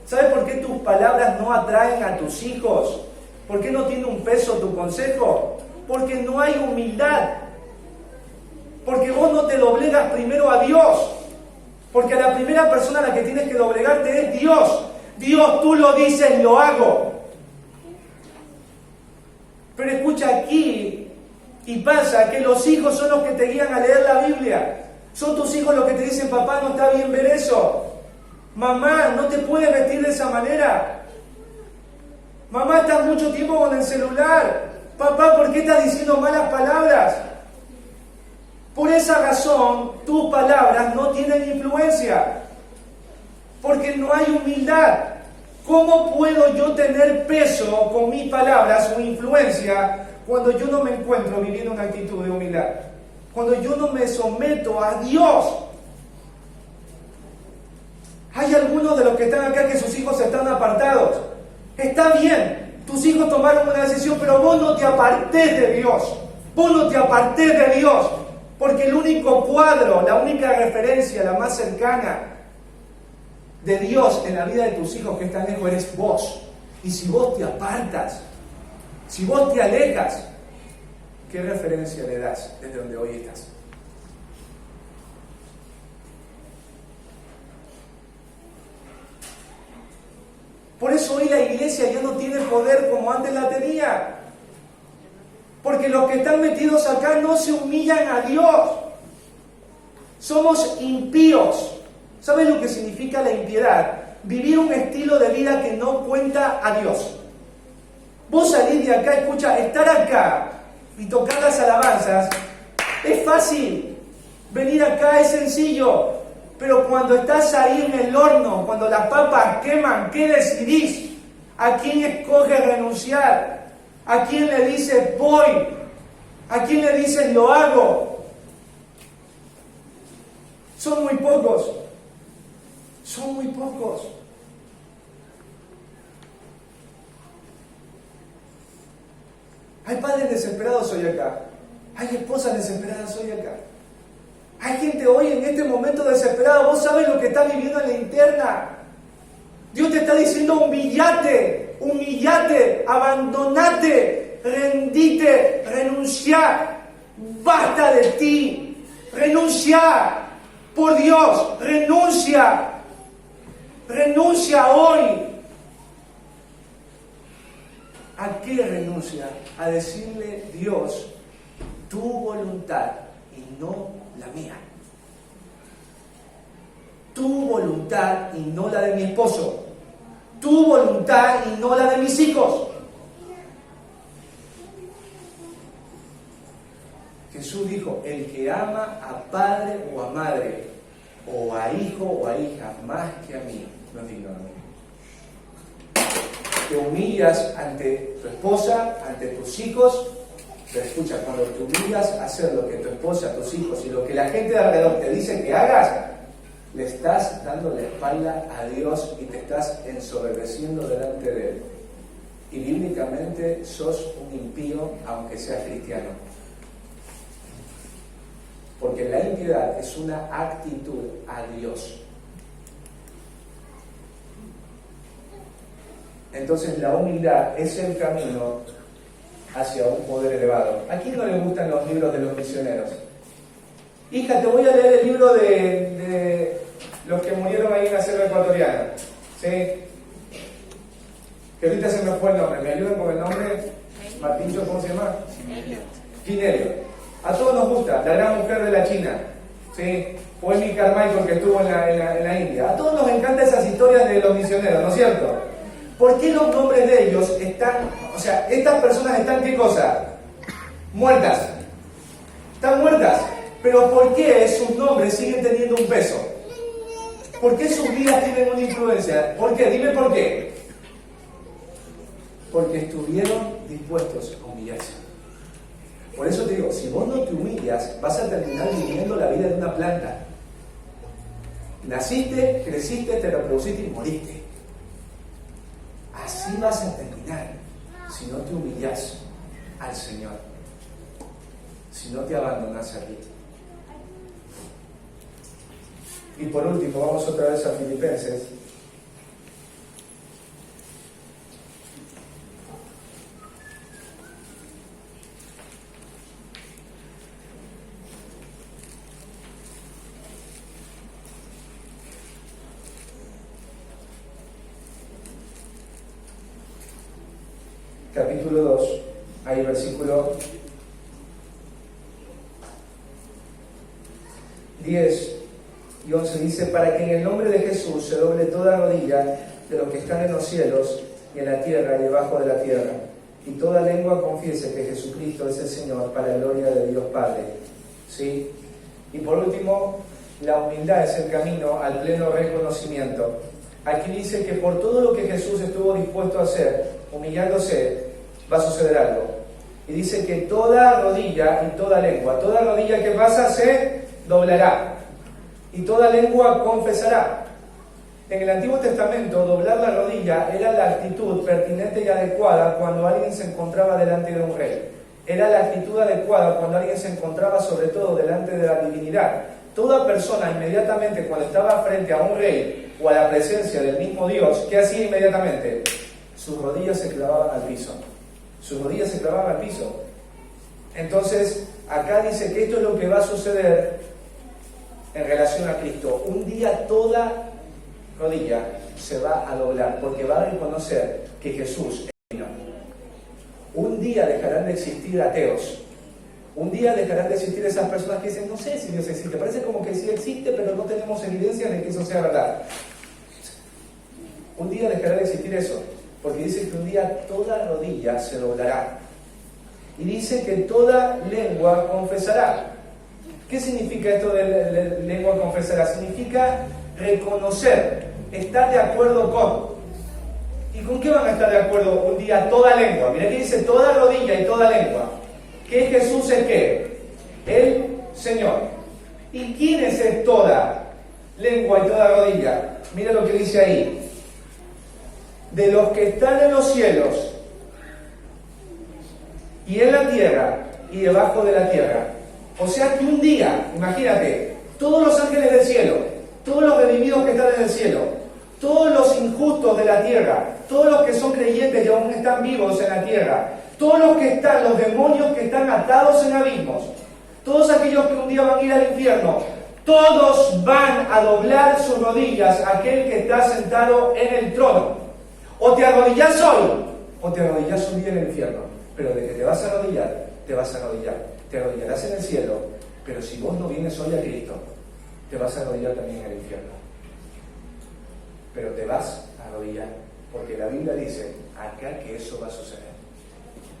¿Sabes por qué tus palabras no atraen a tus hijos? ¿Por qué no tiene un peso tu consejo? Porque no hay humildad. Porque vos no te doblegas primero a Dios. Porque a la primera persona a la que tienes que doblegarte es Dios. Dios, tú lo dices, lo hago. Pero escucha aquí, y pasa que los hijos son los que te guían a leer la Biblia. Son tus hijos los que te dicen, papá, no está bien ver eso. Mamá, no te puedes vestir de esa manera. Mamá, estás mucho tiempo con el celular. Papá, ¿por qué estás diciendo malas palabras? Por esa razón, tus palabras no tienen influencia. Porque no hay humildad. ¿Cómo puedo yo tener peso con mis palabras o influencia cuando yo no me encuentro viviendo una actitud de humildad? Cuando yo no me someto a Dios. Hay algunos de los que están acá que sus hijos están apartados. Está bien, tus hijos tomaron una decisión, pero vos no te apartés de Dios. Vos no te apartés de Dios. Porque el único cuadro, la única referencia, la más cercana de Dios en la vida de tus hijos que están lejos eres vos. Y si vos te apartas, si vos te alejas, ¿qué referencia le das desde donde hoy estás? iglesia ya no tiene poder como antes la tenía. Porque los que están metidos acá no se humillan a Dios. Somos impíos. ¿Sabes lo que significa la impiedad? Vivir un estilo de vida que no cuenta a Dios. Vos salís de acá, escucha, estar acá y tocar las alabanzas es fácil. Venir acá es sencillo. Pero cuando estás ahí en el horno, cuando las papas queman, ¿qué decidís? ¿A quién escoges renunciar? ¿A quién le dices voy? ¿A quién le dices lo hago? Son muy pocos. Son muy pocos. Hay padres desesperados hoy acá. Hay esposas desesperadas hoy acá. Hay gente hoy en este momento desesperada. Vos sabés lo que está viviendo en la interna. Dios te está diciendo humillate, abandonate, rendite, renunciá. Basta de ti. Renuncia. Por Dios, renuncia. Renuncia hoy. ¿A qué renuncia? A decirle, Dios, tu voluntad y no la mía. Tu voluntad y no la de mi esposo. Tu voluntad y no la de mis hijos. Jesús dijo, el que ama a padre o a madre, o a hijo o a hija, más que a mí, no es digno de mí. Te humillas ante tu esposa, ante tus hijos, pero escucha, cuando te humillas a hacer lo que tu esposa, tus hijos y lo que la gente de alrededor te dice que hagas, le estás dando la espalda a Dios y te estás ensoberbeciendo delante de Él. Y bíblicamente sos un impío aunque seas cristiano. Porque la impiedad es una actitud a Dios. Entonces la humildad es el camino hacia un poder elevado. ¿A quién no le gustan los libros de los misioneros? Hija, te voy a leer el libro de los que murieron ahí en la selva ecuatoriana. ¿Sí? Que ahorita se me fue el nombre. ¿Me ayudan con el nombre? Martincho, ¿cómo se llama? Pinelio. A todos nos gusta, la gran mujer de la China. ¿Sí? O Amy Carmichael, que estuvo en la India. A todos nos encantan esas historias de los misioneros, ¿no es cierto? ¿Por qué los nombres de ellos están, o sea, estas personas están, ¿qué cosa? Muertas. Están muertas. Pero ¿por qué sus nombres siguen teniendo un peso? ¿Por qué sus vidas tienen una influencia? ¿Por qué? Dime por qué. Porque estuvieron dispuestos a humillarse. Por eso te digo, si vos no te humillas, vas a terminar viviendo la vida de una planta. Naciste, creciste, te reproduciste y moriste. Así vas a terminar si no te humillas al Señor, si no te abandonas a ti. Y por último, vamos otra vez a Filipenses. Capítulo 2, ahí versículo 10 y 11 dice, para que en el nombre de Jesús se doble toda rodilla de los que están en los cielos y en la tierra y debajo de la tierra, y toda lengua confiese que Jesucristo es el Señor, para la gloria de Dios Padre. ¿Sí? Y por último, la humildad es el camino al pleno reconocimiento. Aquí dice que por todo lo que Jesús estuvo dispuesto a hacer, humillándose, va a suceder algo. Y dice que toda rodilla y toda rodilla que pasa se doblará y toda lengua confesará. En el Antiguo Testamento, doblar la rodilla era la actitud pertinente y adecuada cuando alguien se encontraba delante de un rey. Era la actitud adecuada cuando alguien se encontraba sobre todo delante de la divinidad. Toda persona inmediatamente cuando estaba frente a un rey o a la presencia del mismo Dios, ¿qué hacía inmediatamente? Sus rodillas se clavaban al piso. Sus rodillas se clavaban al piso. Entonces, acá dice que esto es lo que va a suceder en relación a Cristo. Un día toda rodilla se va a doblar, porque va a reconocer que Jesús es Señor. Un día dejarán de existir ateos. Un día dejarán de existir esas personas que dicen, no sé si Dios existe, parece como que sí existe, pero no tenemos evidencia de que eso sea verdad. Un día dejará de existir eso, porque dice que un día toda rodilla se doblará. Y dice que toda lengua confesará. ¿Qué significa esto de lengua confesará? Significa reconocer, estar de acuerdo con. ¿Y con qué van a estar de acuerdo un día toda lengua? Mira que dice toda rodilla y toda lengua. ¿Que Jesús es qué? El Señor. ¿Y quién es toda lengua y toda rodilla? Mira lo que dice ahí. De los que están en los cielos y en la tierra y debajo de la tierra. O sea que un día, imagínate, todos los ángeles del cielo, todos los redimidos que están en el cielo, todos los injustos de la tierra, todos los que son creyentes y aún están vivos en la tierra, todos los que están, los demonios que están atados en abismos, todos aquellos que un día van a ir al infierno, todos van a doblar sus rodillas a aquel que está sentado en el trono. O te arrodillas hoy, o te arrodillas un día en el infierno. Pero de que te vas a arrodillar, te vas a arrodillar. Te arrodillarás en el cielo, pero si vos no vienes hoy a Cristo, te vas a arrodillar también en el infierno. Pero te vas a arrodillar, porque la Biblia dice acá que eso va a suceder.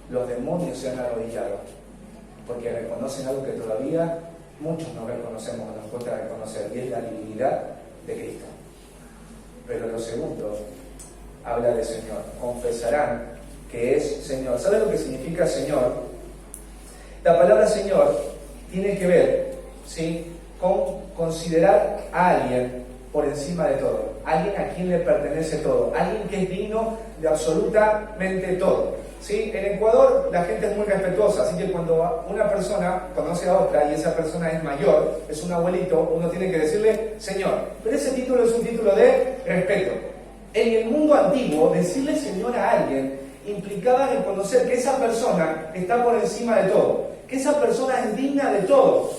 Los demonios se han arrodillado, porque reconocen algo que todavía muchos no reconocemos, nos cuesta reconocer, y es la divinidad de Cristo. Pero lo segundo, habla de Señor. Confesarán que es Señor. ¿Sabe lo que significa Señor? La palabra Señor tiene que ver, ¿sí?, con considerar a alguien por encima de todo, alguien a quien le pertenece todo, alguien que es digno de absolutamente todo. ¿Sí? En Ecuador la gente es muy respetuosa, así que cuando una persona conoce a otra y esa persona es mayor, es un abuelito, uno tiene que decirle Señor. Pero ese título es un título de respeto. En el mundo antiguo, decirle Señor a alguien implicaba reconocer que esa persona está por encima de todo, que esa persona es digna de todo.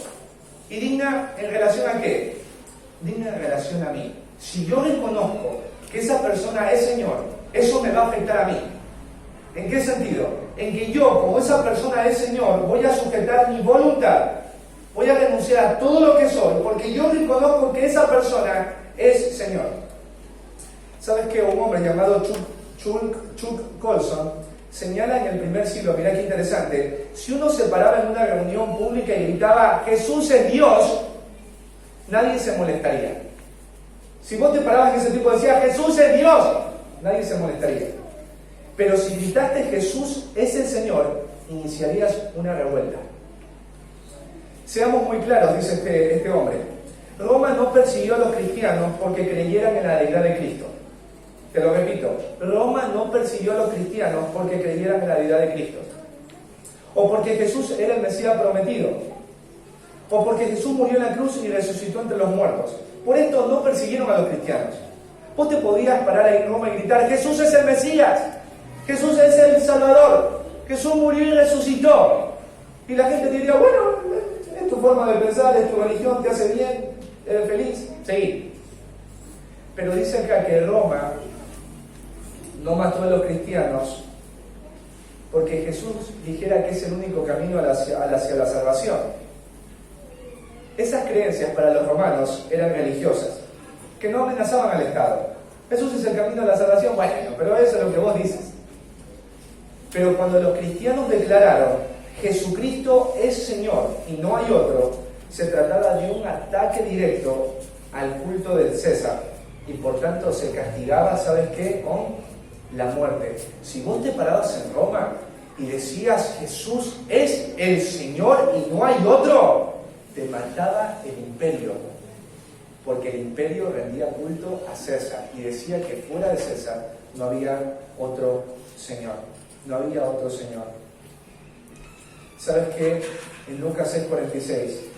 ¿Y digna en relación a qué? Digna en relación a mí. Si yo reconozco que esa persona es Señor, eso me va a afectar a mí. ¿En qué sentido? En que yo, como esa persona es Señor, voy a sujetar mi voluntad, voy a renunciar a todo lo que soy, porque yo reconozco que esa persona es Señor. ¿Sabes qué? Un hombre llamado Chuck Colson señala en el primer siglo, mirá qué interesante, si uno se paraba en una reunión pública y gritaba Jesús es Dios, nadie se molestaría. Si vos te parabas en ese tipo y decías Jesús es Dios, nadie se molestaría. Pero si gritaste Jesús es el Señor, iniciarías una revuelta. Seamos muy claros, dice este hombre. Roma no persiguió a los cristianos porque creyeran en la deidad de Cristo. Te lo repito, Roma no persiguió a los cristianos porque creyeran en la deidad de Cristo. O porque Jesús era el Mesías prometido. O porque Jesús murió en la cruz y resucitó entre los muertos. Por esto no persiguieron a los cristianos. Vos te podías parar ahí en Roma y gritar Jesús es el Mesías. Jesús es el Salvador, Jesús murió y resucitó. Y la gente diría, bueno, es tu forma de pensar, es tu religión, te hace bien, eres feliz, seguí. Pero dice acá que Roma no mató a los cristianos porque Jesús dijera que es el único camino hacia la salvación. Esas creencias para los romanos eran religiosas, que no amenazaban al Estado. Jesús es el camino a la salvación, bueno, pero eso es lo que vos dices. Pero cuando los cristianos declararon Jesucristo es Señor y no hay otro, se trataba de un ataque directo al culto del César y por tanto se castigaba, ¿sabes qué?, con la muerte. Si vos te parabas en Roma y decías Jesús es el Señor y no hay otro, te mataba el imperio, porque el imperio rendía culto a César y decía que fuera de César no había otro Señor. No había otro Señor. ¿Sabes qué? En Lucas 6:46.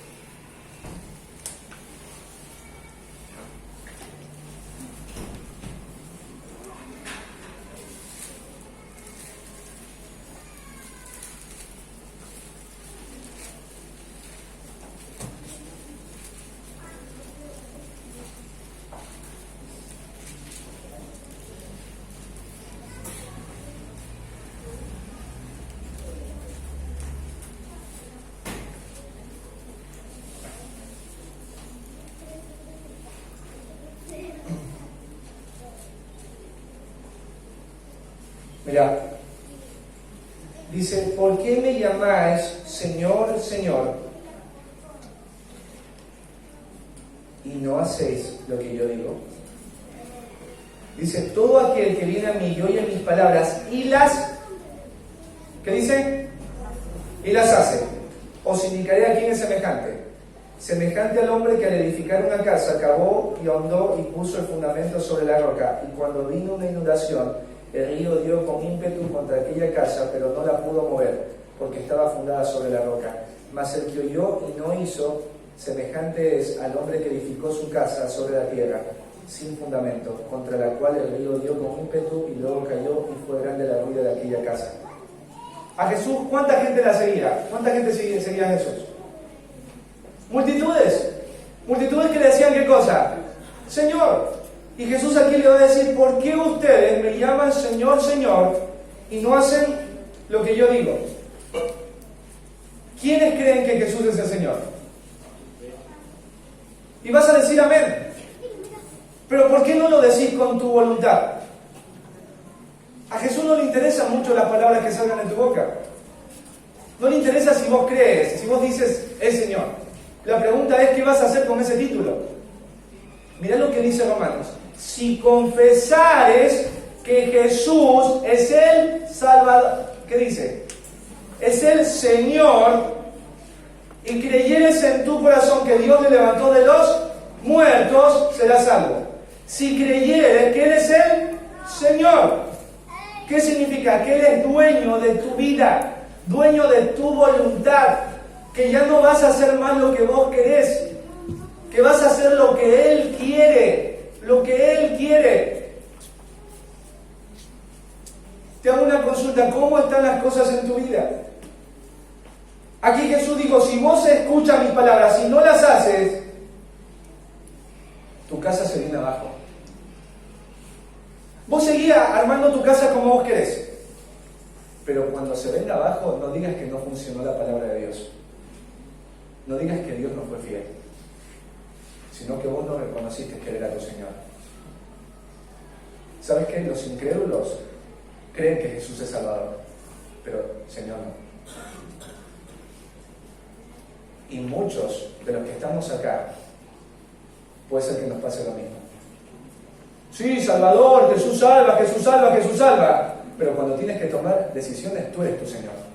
Mira, dice, ¿por qué me llamáis Señor, Señor, y no hacéis lo que yo digo? Dice, todo aquel que viene a mí y oye mis palabras y las, ¿qué dice? Y las hace. Os indicaré a quién es semejante. Semejante al hombre que al edificar una casa cavó y ahondó y puso el fundamento sobre la roca. Y cuando vino una inundación, el río dio con ímpetu contra aquella casa, pero no la pudo mover, porque estaba fundada sobre la roca. Mas el que oyó y no hizo, semejante es al hombre que edificó su casa sobre la tierra, sin fundamento, contra la cual el río dio con ímpetu y luego cayó y fue grande la ruina de aquella casa. A Jesús, ¿cuánta gente la seguía? ¿Cuánta gente seguía a Jesús? Multitudes. Multitudes que le decían ¿qué cosa? Señor. Y Jesús aquí le va a decir, ¿por qué ustedes me llaman Señor, Señor y no hacen lo que yo digo? ¿Quiénes creen que Jesús es el Señor? Y vas a decir amén. Pero ¿por qué no lo decís con tu voluntad? A Jesús no le interesan mucho las palabras que salgan de tu boca. No le interesa si vos crees, si vos dices el Señor. La pregunta es, ¿qué vas a hacer con ese título? Mirá lo que dice Romanos. Si confesares que Jesús es el Salvador, ¿qué dice? Es el Señor, y creyeres en tu corazón que Dios le levantó de los muertos, serás salvo. Si creyeres que Él es el Señor, ¿qué significa? Que Él es dueño de tu vida, dueño de tu voluntad, que ya no vas a hacer más lo que vos querés, que vas a hacer lo que Él quiere, lo que Él quiere. Te hago una consulta, ¿cómo están las cosas en tu vida? Aquí Jesús dijo, si vos escuchas mis palabras y no las haces, tu casa se viene abajo. Vos seguías armando tu casa como vos querés, pero cuando se venga abajo, no digas que no funcionó la palabra de Dios. No digas que Dios no fue fiel, sino que vos no reconociste que Él era tu Señor. ¿Sabes qué? Los incrédulos creen que Jesús es Salvador, pero Señor no. Y muchos de los que estamos acá, puede ser que nos pase lo mismo. Sí, Salvador, Jesús salva, Jesús salva, Jesús salva. Pero cuando tienes que tomar decisiones, tú eres tu Señor.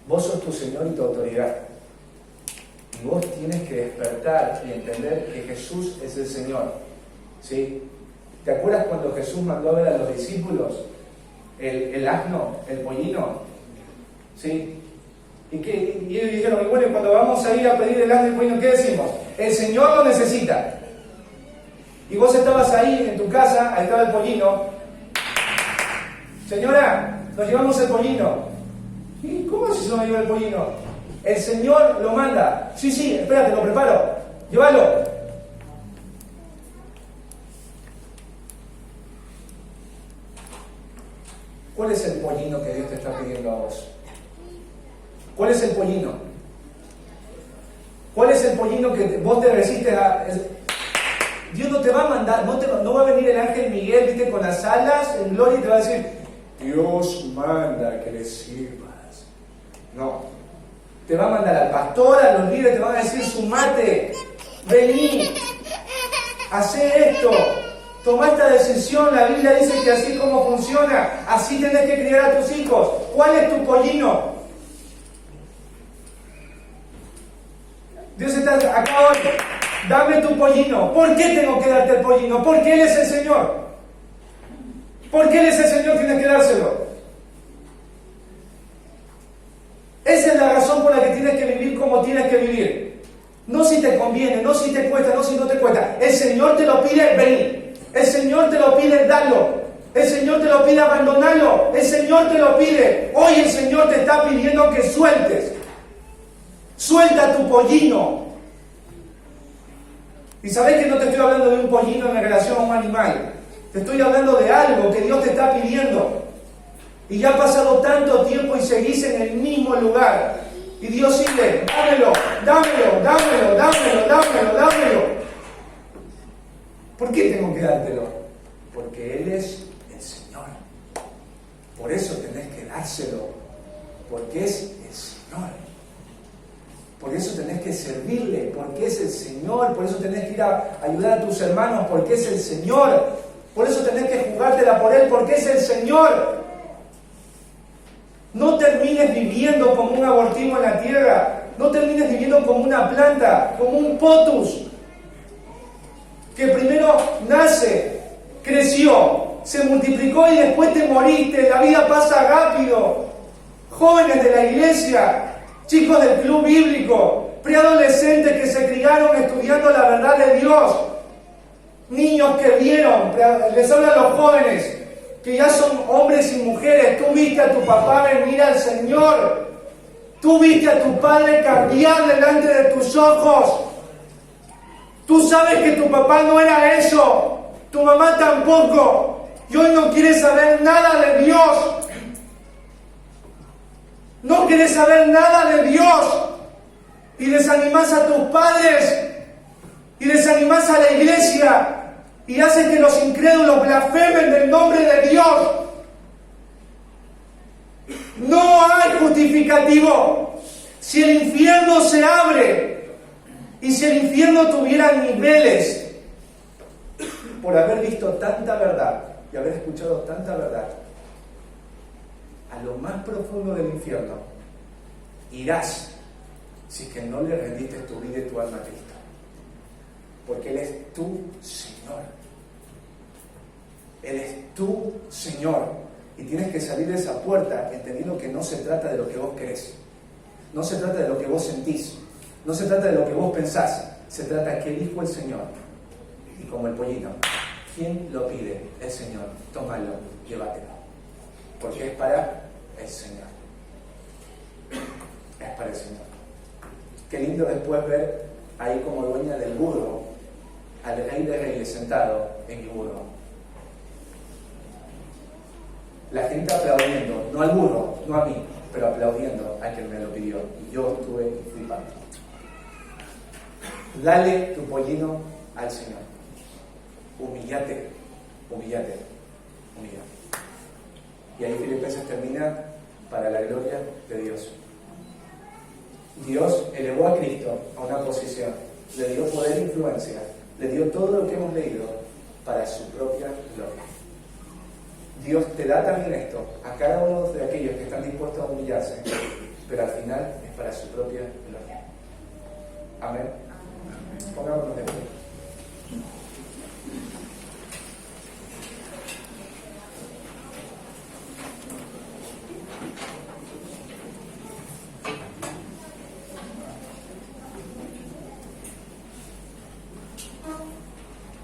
Vos sos tu Señor y tu autoridad. Y vos tienes que despertar y entender que Jesús es el Señor. ¿Sí? ¿Te acuerdas cuando Jesús mandó a ver a los discípulos el asno, el pollino? ¿Sí? Y ellos dijeron, y bueno, cuando vamos a ir a pedir el asno y el pollino, ¿qué decimos? El Señor lo necesita. Y vos estabas ahí en tu casa, ahí estaba el pollino. Señora, nos llevamos el pollino. ¿Y cómo se nos lleva el pollino? El Señor lo manda. Sí, espérate, lo preparo. Llévalo. ¿Cuál es el pollino que Dios te está pidiendo a vos? ¿Cuál es el pollino? ¿Cuál es el pollino que vos te resistes a...? Dios no te va a mandar, no va a venir el ángel Miguel, viste, con las alas en gloria y te va a decir, Dios manda que le sirvas. No. Te va a mandar al pastor, a los líderes, te van a decir, sumate, vení, hacé esto, toma esta decisión. La Biblia dice que así como funciona, así tenés que criar a tus hijos. ¿Cuál es tu pollino? Dios está acá hoy. Dame tu pollino. ¿Por qué tengo que darte el pollino? Porque Él es el Señor. Porque Él es el Señor, tienes que dárselo. Esa es la razón por la que tienes que vivir como tienes que vivir. No si te conviene, no si te cuesta, no si no te cuesta. El Señor te lo pide, vení. El Señor te lo pide, dalo. El Señor te lo pide, abandonalo. El Señor te lo pide. Hoy el Señor te está pidiendo que sueltes. Suelta tu pollino. Y sabés que no te estoy hablando de un pollino en relación a un animal. Te estoy hablando de algo que Dios te está pidiendo. Y ya ha pasado tanto tiempo y seguís en el mismo lugar. Y Dios sigue, dámelo, dámelo, dámelo, dámelo, dámelo, dámelo. ¿Por qué tengo que dártelo? Porque Él es el Señor. por eso tenés que dárselo, porque es el Señor. Por eso tenés que servirle, porque es el Señor. Por eso tenés que ir a ayudar a tus hermanos, porque es el Señor. Por eso tenés que jugártela por Él, porque es el Señor. No termines viviendo como un abortivo en la tierra. No termines viviendo como una planta, como un potus, que primero nace, creció, se multiplicó y después te moriste. La vida pasa rápido. Jóvenes de la iglesia, chicos del club bíblico, preadolescentes que se criaron estudiando la verdad de Dios, niños que vieron, les hablo a los jóvenes, que ya son hombres y mujeres. Tú viste a tu papá venir al Señor, tú viste a tu padre cambiar delante de tus ojos, tú sabes que tu papá no era eso, tu mamá tampoco, y hoy no quieres saber nada de Dios. No quieres saber nada de Dios y desanimas a tus padres y desanimas a la iglesia y haces que los incrédulos blasfemen del nombre de Dios. No hay justificativo. Si el infierno se abre y si el infierno tuviera niveles, por haber visto tanta verdad y haber escuchado tanta verdad, a lo más profundo del infierno irás si es que no le rendiste tu vida y tu alma a Cristo, porque Él es tu Señor. Él es tu Señor y tienes que salir de esa puerta entendiendo que no se trata de lo que vos querés, no se trata de lo que vos sentís, no se trata de lo que vos pensás, se trata de que dijo el Señor. Y como el pollito, ¿quién lo pide? El Señor. Tómalo, llévatelo, porque es para el Señor. Es para el Señor. Qué lindo después ver ahí como dueña del burro al rey de reyes sentado en el burro. La gente aplaudiendo, no al burro, no a mí, pero aplaudiendo a quien me lo pidió. Y yo estuve flipando. Dale tu pollino al Señor. Humíllate, humíllate, humíllate. Y ahí Filipenses termina para la gloria de Dios. Dios elevó a Cristo a una posición, le dio poder e influencia, le dio todo lo que hemos leído para su propia gloria. Dios te da también esto a cada uno de aquellos que están dispuestos a humillarse, pero al final es para su propia gloria. Amén. Pongámonos de pie.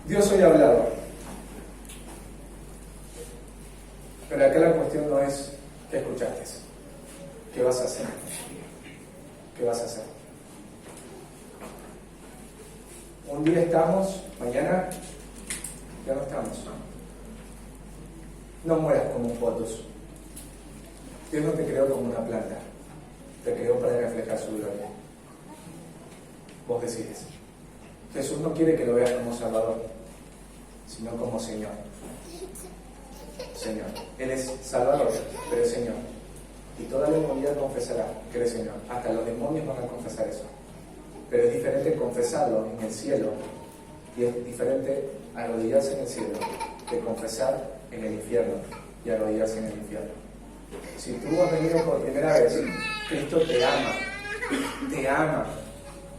Dios hoy ha hablado, pero acá la cuestión no es qué escuchaste, qué vas a hacer, qué vas a hacer. Un día estamos, mañana ya no estamos. No mueras como un potus. Dios no te creó como una planta, te creó para reflejar su gloria. Vos decides. Jesús no quiere que lo veas como Salvador, sino como Señor. Señor. Él es Salvador, pero es Señor. Y toda la humanidad confesará que eres Señor. Hasta los demonios van a confesar eso. Pero es diferente confesarlo en el cielo y es diferente arrodillarse en el cielo que confesar en el infierno y arrodillarse en el infierno. Si tú has venido por primera vez, Cristo te ama.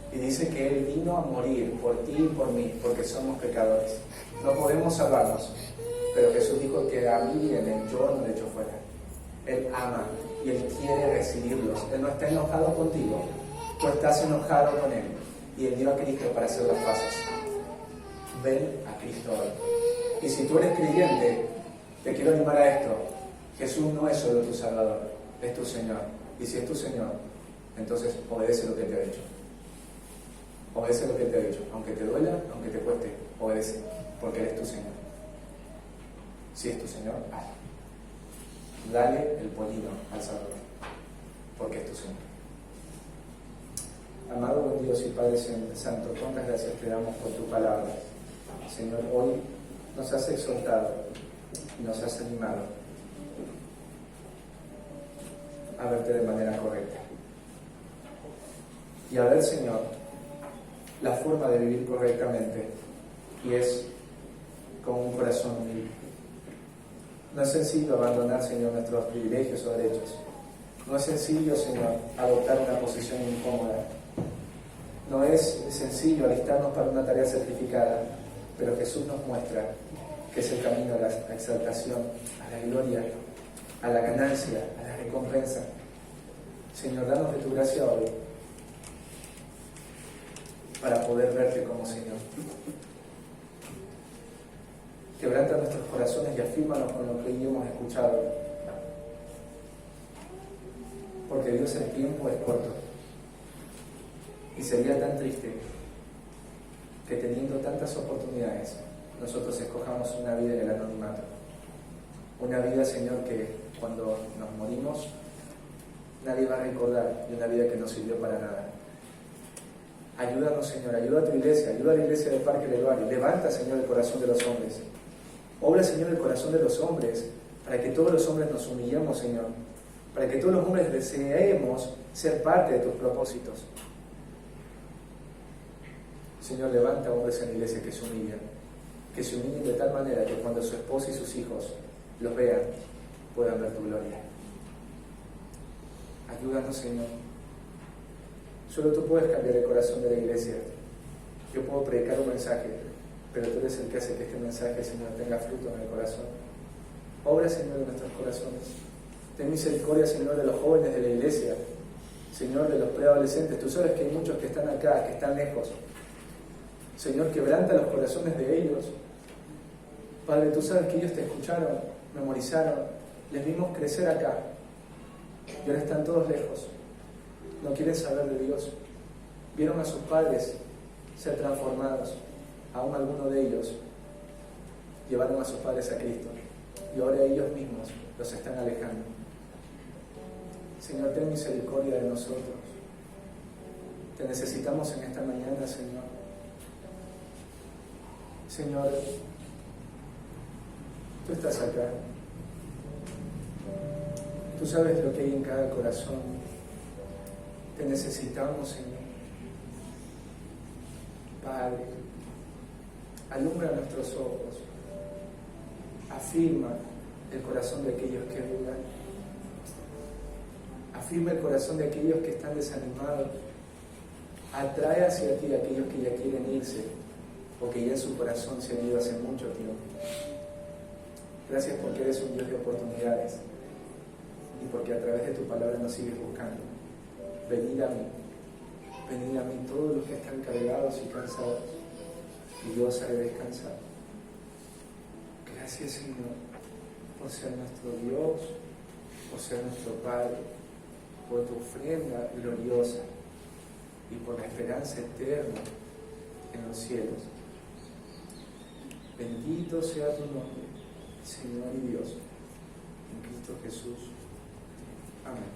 Y dice que Él vino a morir por ti y por mí, porque somos pecadores. No podemos salvarnos, pero Jesús dijo que a mí viene, yo no le echo fuera. Él ama y Él quiere recibirlos. Él no está enojado contigo, tú estás enojado con Él. Y Él dio a Cristo para hacer las paces. Ven a Cristo hoy. Y si tú eres creyente, te quiero animar a esto. Jesús no es solo tu Salvador, es tu Señor. Y si es tu Señor, entonces obedece lo que Él te ha dicho. Obedece lo que Él te ha dicho. Aunque te duela, aunque te cueste, obedece. Porque Él es tu Señor. Si es tu Señor, hazlo. Dale el pollino al Salvador. Porque es tu Señor. Amado buen Dios y Padre Santo, cuántas gracias te damos por tu palabra. Señor, hoy nos has exhortado y nos has animado a verte de manera correcta. Y a ver, Señor, la forma de vivir correctamente, y es con un corazón humilde. No es sencillo abandonar, Señor, nuestros privilegios o derechos. No es sencillo, Señor, adoptar una posición incómoda. No es sencillo alistarnos para una tarea sacrificada, pero Jesús nos muestra que es el camino a la exaltación, a la gloria, a la ganancia, a la recompensa. Señor, danos de tu gracia hoy para poder verte como Señor. Quebranta nuestros corazones y afírmanos con lo que hoy hemos escuchado. Porque Dios, el tiempo es corto. Y sería tan triste que teniendo tantas oportunidades, nosotros escojamos una vida en el anonimato. Una vida, Señor, que cuando nos morimos, nadie va a recordar, y una vida que no sirvió para nada. Ayúdanos, Señor, ayuda a tu iglesia, ayuda a la iglesia del Parque del Barrio. Levanta, Señor, el corazón de los hombres. Obra, Señor, el corazón de los hombres, para que todos los hombres nos humillemos, Señor. Para que todos los hombres deseemos ser parte de tus propósitos. Señor, levanta hombres en la iglesia que se humillen de tal manera que cuando su esposa y sus hijos los vean, puedan ver tu gloria. Ayúdanos, Señor. Solo tú puedes cambiar el corazón de la iglesia. Yo puedo predicar un mensaje, pero tú eres el que hace que este mensaje, Señor, tenga fruto en el corazón. Obra, Señor, en nuestros corazones. Ten misericordia, Señor, de los jóvenes de la iglesia, Señor, de los preadolescentes. Tú sabes que hay muchos que están acá, que están lejos. Señor, quebranta los corazones de ellos. Padre, tú sabes que ellos te escucharon, memorizaron, les vimos crecer acá y ahora están todos lejos. No quieren saber de Dios. Vieron a sus padres ser transformados. Aún algunos de ellos llevaron a sus padres a Cristo y ahora ellos mismos los están alejando. Señor, ten misericordia de nosotros. Te necesitamos en esta mañana, Señor. Señor, tú estás acá. Tú sabes lo que hay en cada corazón. Te necesitamos, Señor. Padre, alumbra nuestros ojos. Afirma el corazón de aquellos que dudan. Afirma el corazón de aquellos que están desanimados. Atrae hacia ti a aquellos que ya quieren irse o que ya en su corazón se han ido hace mucho tiempo. Gracias porque eres un Dios de oportunidades y porque a través de tu palabra nos sigues buscando. Venid a mí todos los que están cargados y cansados, y yo os haré descansar. Gracias, Señor, por ser nuestro Dios, por ser nuestro Padre, por tu ofrenda gloriosa y por la esperanza eterna en los cielos. Bendito sea tu nombre, Señor y Dios, en Cristo Jesús. Amén.